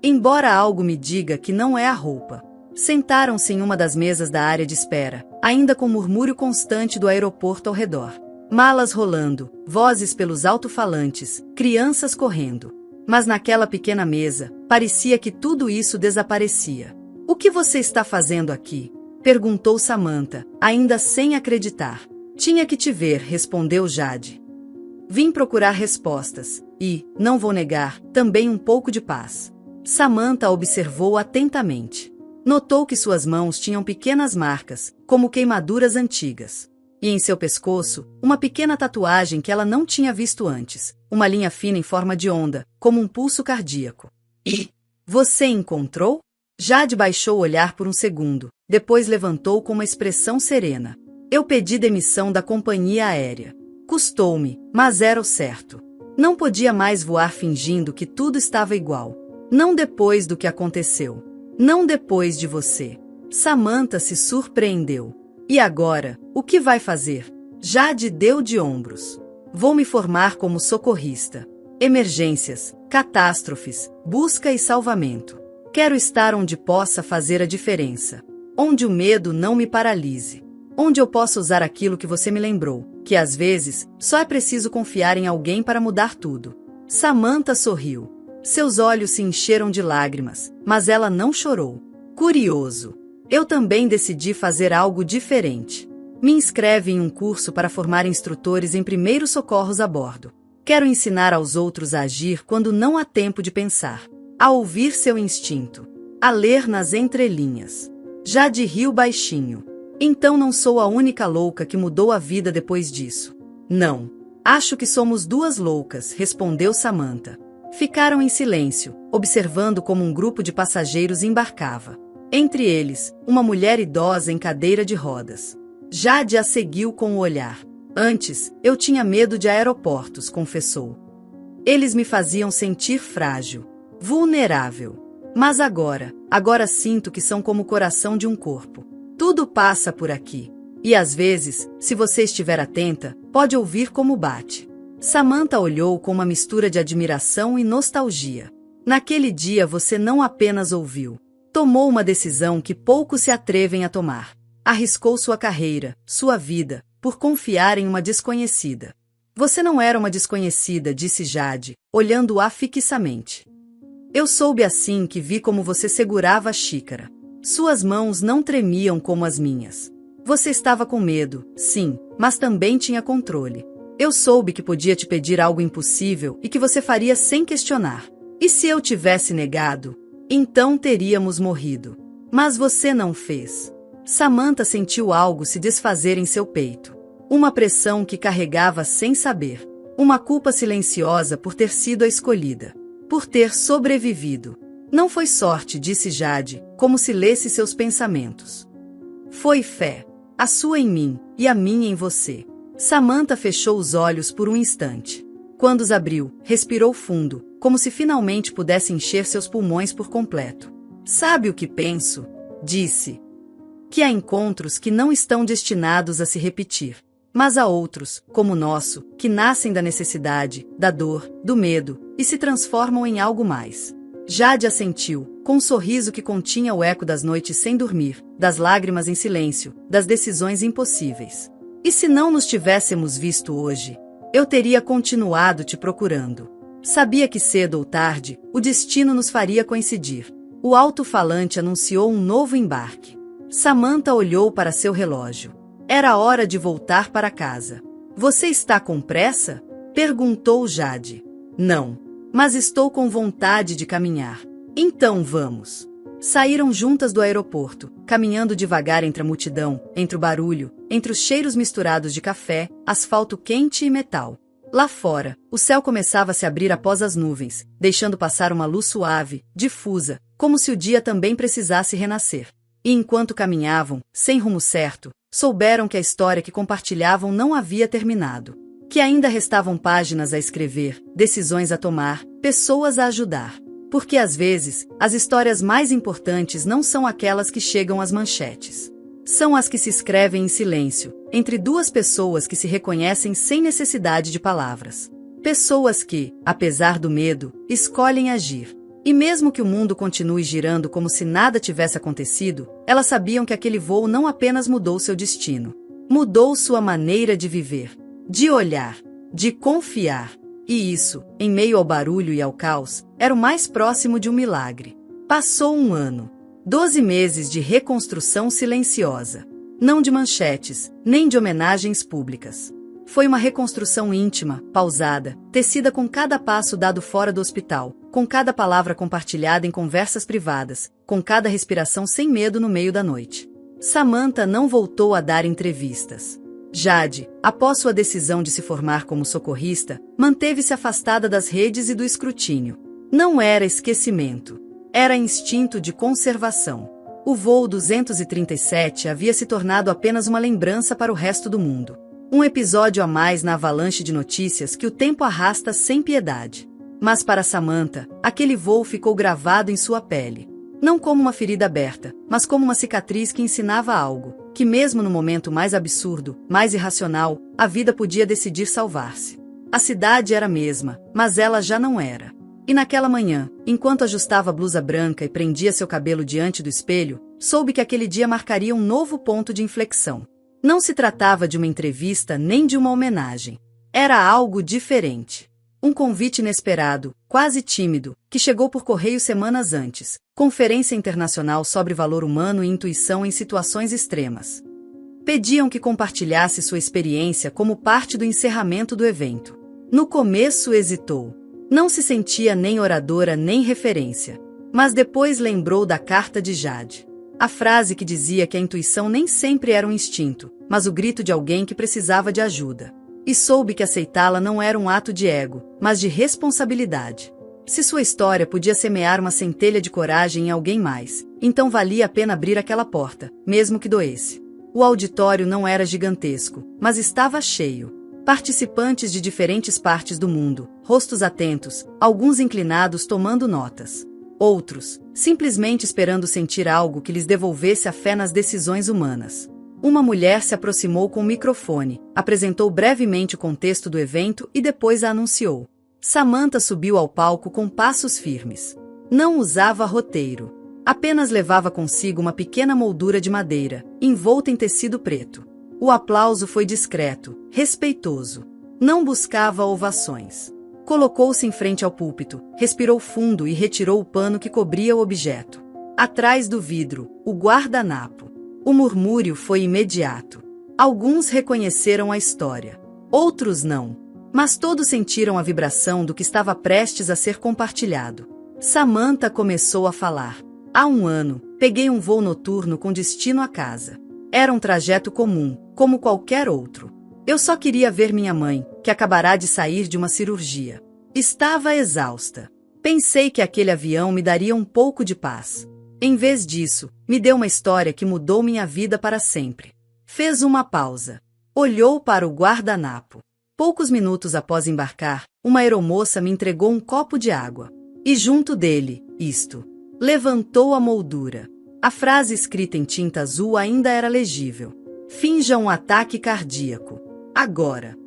Embora algo me diga que não é a roupa. Sentaram-se em uma das mesas da área de espera, ainda com o murmúrio constante do aeroporto ao redor. Malas rolando, vozes pelos alto-falantes, crianças correndo. Mas naquela pequena mesa, parecia que tudo isso desaparecia. O que você está fazendo aqui? Perguntou Samantha, ainda sem acreditar. Tinha que te ver, respondeu Jade. Vim procurar respostas, e, não vou negar, também um pouco de paz. Samantha observou atentamente. Notou que suas mãos tinham pequenas marcas, como queimaduras antigas. E em seu pescoço, uma pequena tatuagem que ela não tinha visto antes, uma linha fina em forma de onda, como um pulso cardíaco. E você encontrou? Jade baixou o olhar por um segundo, depois levantou com uma expressão serena. Eu pedi demissão da companhia aérea. Custou-me, mas era o certo. Não podia mais voar fingindo que tudo estava igual. Não depois do que aconteceu. Não depois de você. Samantha se surpreendeu. E agora, o que vai fazer? Jade deu de ombros. Vou me formar como socorrista. Emergências, catástrofes, busca e salvamento. Quero estar onde possa fazer a diferença. Onde o medo não me paralise. Onde eu possa usar aquilo que você me lembrou, que às vezes, só é preciso confiar em alguém para mudar tudo. Samantha sorriu. Seus olhos se encheram de lágrimas, mas ela não chorou. Curioso. Eu também decidi fazer algo diferente. Me inscreve em um curso para formar instrutores em primeiros socorros a bordo. Quero ensinar aos outros a agir quando não há tempo de pensar. A ouvir seu instinto. A ler nas entrelinhas. Jade riu baixinho. Então não sou a única louca que mudou a vida depois disso. Não. Acho que somos duas loucas, respondeu Samantha. Ficaram em silêncio, observando como um grupo de passageiros embarcava. Entre eles, uma mulher idosa em cadeira de rodas. Jade a seguiu com o olhar. Antes, eu tinha medo de aeroportos, confessou. Eles me faziam sentir frágil, vulnerável. Mas agora sinto que são como o coração de um corpo. Tudo passa por aqui. E às vezes, se você estiver atenta, pode ouvir como bate. Samantha olhou com uma mistura de admiração e nostalgia. Naquele dia você não apenas ouviu. Tomou uma decisão que poucos se atrevem a tomar. Arriscou sua carreira, sua vida, por confiar em uma desconhecida. Você não era uma desconhecida, disse Jade, olhando-a fixamente. Eu soube assim que vi como você segurava a xícara. Suas mãos não tremiam como as minhas. Você estava com medo, sim, mas também tinha controle. Eu soube que podia te pedir algo impossível e que você faria sem questionar. E se eu tivesse negado? Então teríamos morrido. Mas você não fez. Samantha sentiu algo se desfazer em seu peito. Uma pressão que carregava sem saber. Uma culpa silenciosa por ter sido a escolhida. Por ter sobrevivido. Não foi sorte, disse Jade, como se lesse seus pensamentos. Foi fé. A sua em mim, e a minha em você. Samantha fechou os olhos por um instante. Quando os abriu, respirou fundo, como se finalmente pudesse encher seus pulmões por completo. Sabe o que penso? Disse. Que há encontros que não estão destinados a se repetir. Mas há outros, como o nosso, que nascem da necessidade, da dor, do medo, e se transformam em algo mais. Jade assentiu, com um sorriso que continha o eco das noites sem dormir, das lágrimas em silêncio, das decisões impossíveis. E se não nos tivéssemos visto hoje? Eu teria continuado te procurando. Sabia que cedo ou tarde, o destino nos faria coincidir. O alto-falante anunciou um novo embarque. Samantha olhou para seu relógio. Era hora de voltar para casa. Você está com pressa? Perguntou Jade. Não. Mas estou com vontade de caminhar. Então vamos. Saíram juntas do aeroporto, caminhando devagar entre a multidão, entre o barulho, entre os cheiros misturados de café, asfalto quente e metal. Lá fora, o céu começava a se abrir após as nuvens, deixando passar uma luz suave, difusa, como se o dia também precisasse renascer. E enquanto caminhavam, sem rumo certo, souberam que a história que compartilhavam não havia terminado. Que ainda restavam páginas a escrever, decisões a tomar, pessoas a ajudar. Porque às vezes, as histórias mais importantes não são aquelas que chegam às manchetes. são as que se escrevem em silêncio, entre duas pessoas que se reconhecem sem necessidade de palavras. Pessoas que, apesar do medo, escolhem agir. E mesmo que o mundo continue girando como se nada tivesse acontecido, elas sabiam que aquele voo não apenas mudou seu destino. Mudou sua maneira de viver, de olhar, de confiar. E isso, em meio ao barulho e ao caos, era o mais próximo de um milagre. Passou um ano. 12 meses de reconstrução silenciosa. Não de manchetes, nem de homenagens públicas. Foi uma reconstrução íntima, pausada, tecida com cada passo dado fora do hospital, com cada palavra compartilhada em conversas privadas, com cada respiração sem medo no meio da noite. Samantha não voltou a dar entrevistas. Jade, após sua decisão de se formar como socorrista, manteve-se afastada das redes e do escrutínio. Não era esquecimento. Era instinto de conservação. O voo 237 havia se tornado apenas uma lembrança para o resto do mundo. Um episódio a mais na avalanche de notícias que o tempo arrasta sem piedade. Mas para Samantha, aquele voo ficou gravado em sua pele. Não como uma ferida aberta, mas como uma cicatriz que ensinava algo, que mesmo no momento mais absurdo, mais irracional, a vida podia decidir salvar-se. A cidade era a mesma, mas ela já não era. E naquela manhã, enquanto ajustava a blusa branca e prendia seu cabelo diante do espelho, soube que aquele dia marcaria um novo ponto de inflexão. Não se tratava de uma entrevista nem de uma homenagem. Era algo diferente. Um convite inesperado, quase tímido, que chegou por correio semanas antes. Conferência Internacional sobre Valor Humano e Intuição em Situações Extremas. Pediam que compartilhasse sua experiência como parte do encerramento do evento. No começo hesitou. Não se sentia nem oradora nem referência. Mas depois lembrou da carta de Jade. A frase que dizia que a intuição nem sempre era um instinto, mas o grito de alguém que precisava de ajuda. E soube que aceitá-la não era um ato de ego, mas de responsabilidade. Se sua história podia semear uma centelha de coragem em alguém mais, então valia a pena abrir aquela porta, mesmo que doesse. O auditório não era gigantesco, mas estava cheio. Participantes de diferentes partes do mundo, rostos atentos, alguns inclinados tomando notas. Outros, simplesmente esperando sentir algo que lhes devolvesse a fé nas decisões humanas. Uma mulher se aproximou com o microfone, apresentou brevemente o contexto do evento e depois a anunciou. Samantha subiu ao palco com passos firmes. Não usava roteiro. Apenas levava consigo uma pequena moldura de madeira, envolta em tecido preto. O aplauso foi discreto, respeitoso. Não buscava ovações. Colocou-se em frente ao púlpito, respirou fundo e retirou o pano que cobria o objeto. Atrás do vidro, o guardanapo. O murmúrio foi imediato. Alguns reconheceram a história. Outros não. Mas todos sentiram a vibração do que estava prestes a ser compartilhado. Samantha começou a falar. Há um ano, peguei um voo noturno com destino a casa. Era um trajeto comum, como qualquer outro. Eu só queria ver minha mãe, que acabará de sair de uma cirurgia. Estava exausta. Pensei que aquele avião me daria um pouco de paz. Em vez disso, me deu uma história que mudou minha vida para sempre. Fez uma pausa. Olhou para o guardanapo. Poucos minutos após embarcar, uma aeromoça me entregou um copo de água. E junto dele, isto. Levantou a moldura. A frase escrita em tinta azul ainda era legível. Finja um ataque cardíaco. Agora.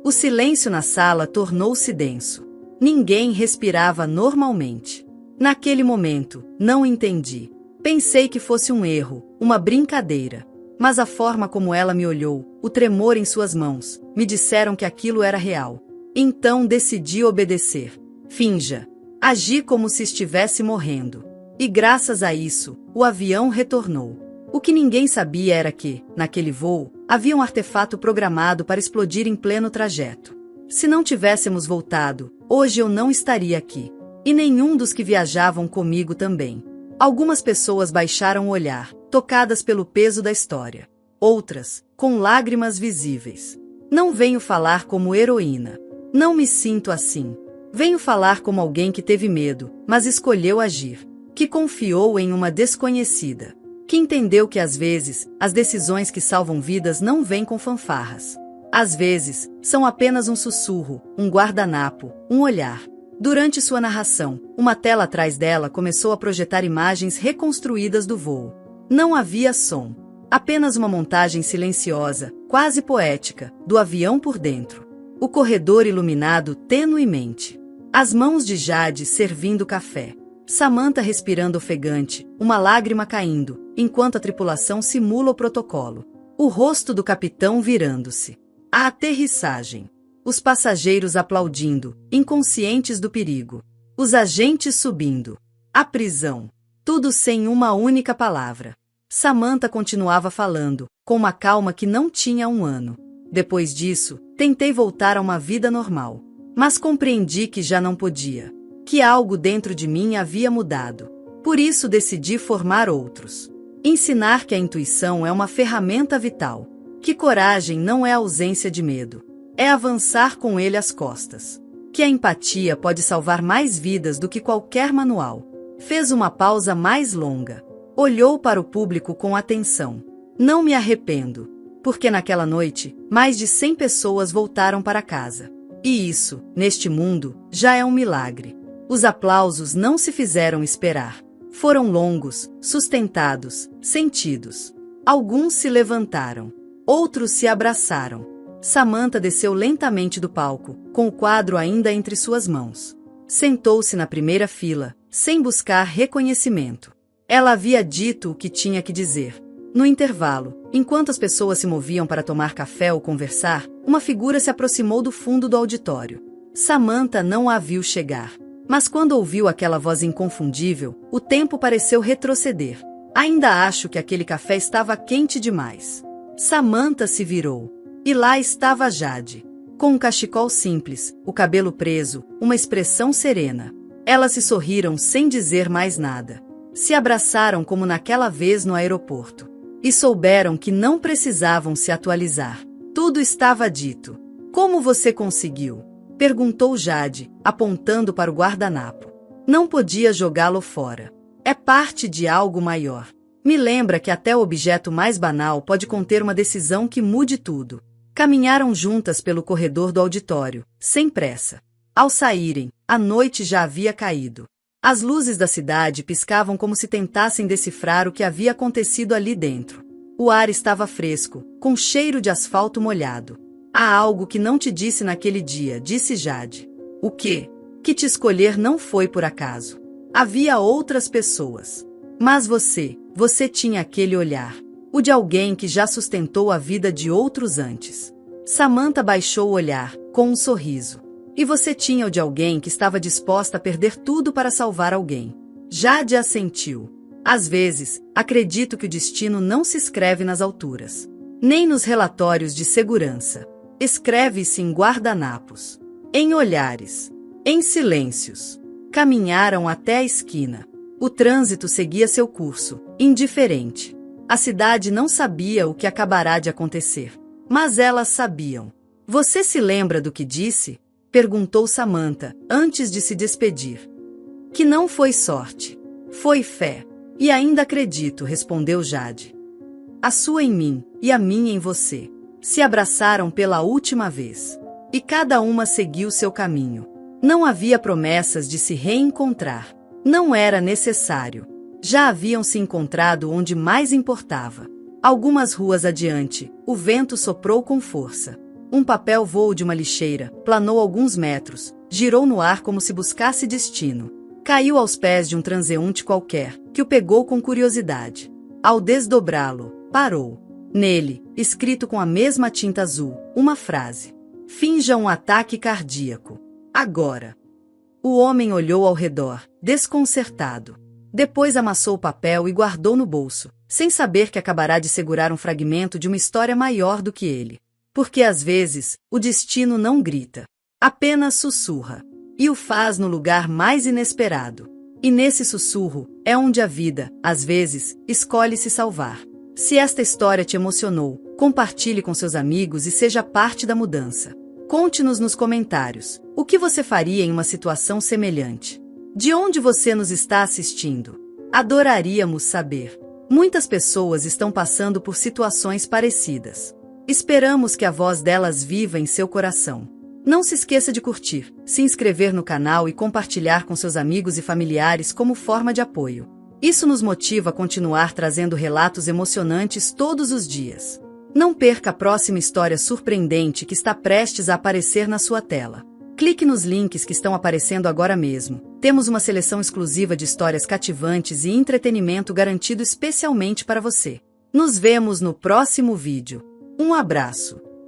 O silêncio na sala tornou-se denso. Ninguém respirava normalmente. Naquele momento, não entendi. Pensei que fosse um erro, uma brincadeira. Mas a forma como ela me olhou, o tremor em suas mãos, me disseram que aquilo era real. Então decidi obedecer. Finja. Agi como se estivesse morrendo. E graças a isso, o avião retornou. O que ninguém sabia era que, naquele voo, havia um artefato programado para explodir em pleno trajeto. Se não tivéssemos voltado, hoje eu não estaria aqui. E nenhum dos que viajavam comigo também. Algumas pessoas baixaram o olhar, tocadas pelo peso da história. Outras, com lágrimas visíveis. Não venho falar como heroína. Não me sinto assim. Venho falar como alguém que teve medo, mas escolheu agir. Que confiou em uma desconhecida. Que entendeu que às vezes, as decisões que salvam vidas não vêm com fanfarras. Às vezes, são apenas um sussurro, um guardanapo, um olhar. Durante sua narração, uma tela atrás dela começou a projetar imagens reconstruídas do voo. Não havia som. Apenas uma montagem silenciosa, quase poética, do avião por dentro. O corredor iluminado tenuemente. As mãos de Jade servindo café. Samantha respirando ofegante, uma lágrima caindo, enquanto a tripulação simula o protocolo. O rosto do capitão virando-se. A aterrissagem. Os passageiros aplaudindo, inconscientes do perigo. Os agentes subindo. A prisão. Tudo sem uma única palavra. Samantha continuava falando, com uma calma que não tinha um ano. Depois disso, tentei voltar a uma vida normal. Mas compreendi que já não podia. Que algo dentro de mim havia mudado. Por isso decidi formar outros. Ensinar que a intuição é uma ferramenta vital. Que coragem não é ausência de medo. É avançar com ele às costas. Que a empatia pode salvar mais vidas do que qualquer manual. Fez uma pausa mais longa. Olhou para o público com atenção. Não me arrependo. Porque naquela noite, mais de 100 pessoas voltaram para casa. E isso, neste mundo, já é um milagre. Os aplausos não se fizeram esperar. Foram longos, sustentados, sentidos. Alguns se levantaram. Outros se abraçaram. Samantha desceu lentamente do palco, com o quadro ainda entre suas mãos. Sentou-se na primeira fila, sem buscar reconhecimento. Ela havia dito o que tinha que dizer. No intervalo, enquanto as pessoas se moviam para tomar café ou conversar, uma figura se aproximou do fundo do auditório. Samantha não a viu chegar. Mas quando ouviu aquela voz inconfundível, o tempo pareceu retroceder. Ainda acho que aquele café estava quente demais. Samantha se virou. E lá estava Jade. Com um cachecol simples, o cabelo preso, uma expressão serena. Elas se sorriram sem dizer mais nada. Se abraçaram como naquela vez no aeroporto. E souberam que não precisavam se atualizar. Tudo estava dito. Como você conseguiu? Perguntou Jade, apontando para o guardanapo. Não podia jogá-lo fora. É parte de algo maior. Me lembra que até o objeto mais banal pode conter uma decisão que mude tudo. Caminharam juntas pelo corredor do auditório, sem pressa. Ao saírem, a noite já havia caído. As luzes da cidade piscavam como se tentassem decifrar o que havia acontecido ali dentro. O ar estava fresco, com cheiro de asfalto molhado. Há algo que não te disse naquele dia, disse Jade. O quê? Que te escolher não foi por acaso. Havia outras pessoas. Mas você tinha aquele olhar. O de alguém que já sustentou a vida de outros antes. Samantha baixou o olhar, com um sorriso. E você tinha o de alguém que estava disposta a perder tudo para salvar alguém. Jade assentiu. Às vezes, acredito que o destino não se escreve nas alturas. Nem nos relatórios de segurança. Escreve-se em guardanapos. Em olhares. Em silêncios. Caminharam até a esquina. O trânsito seguia seu curso, indiferente. A cidade não sabia o que acabará de acontecer. Mas elas sabiam. Você se lembra do que disse? Perguntou Samantha, antes de se despedir. Que não foi sorte. Foi fé. E ainda acredito, respondeu Jade. A sua em mim, e a minha em você. Se abraçaram pela última vez. E cada uma seguiu seu caminho. Não havia promessas de se reencontrar. Não era necessário. Já haviam se encontrado onde mais importava. Algumas ruas adiante, o vento soprou com força. Um papel voou de uma lixeira, planou alguns metros, girou no ar como se buscasse destino. Caiu aos pés de um transeunte qualquer, que o pegou com curiosidade. Ao desdobrá-lo, parou. Nele, escrito com a mesma tinta azul, uma frase. Finja um ataque cardíaco. Agora. O homem olhou ao redor, desconcertado. Depois amassou o papel e guardou no bolso, sem saber que acabará de segurar um fragmento de uma história maior do que ele. Porque às vezes, o destino não grita. Apenas sussurra. E o faz no lugar mais inesperado. E nesse sussurro, é onde a vida, às vezes, escolhe se salvar. Se esta história te emocionou, compartilhe com seus amigos e seja parte da mudança. Conte-nos nos comentários, o que você faria em uma situação semelhante. De onde você nos está assistindo? Adoraríamos saber. Muitas pessoas estão passando por situações parecidas. Esperamos que a voz delas viva em seu coração. Não se esqueça de curtir, se inscrever no canal e compartilhar com seus amigos e familiares como forma de apoio. Isso nos motiva a continuar trazendo relatos emocionantes todos os dias. Não perca a próxima história surpreendente que está prestes a aparecer na sua tela. Clique nos links que estão aparecendo agora mesmo. Temos uma seleção exclusiva de histórias cativantes e entretenimento garantido especialmente para você. Nos vemos no próximo vídeo. Um abraço!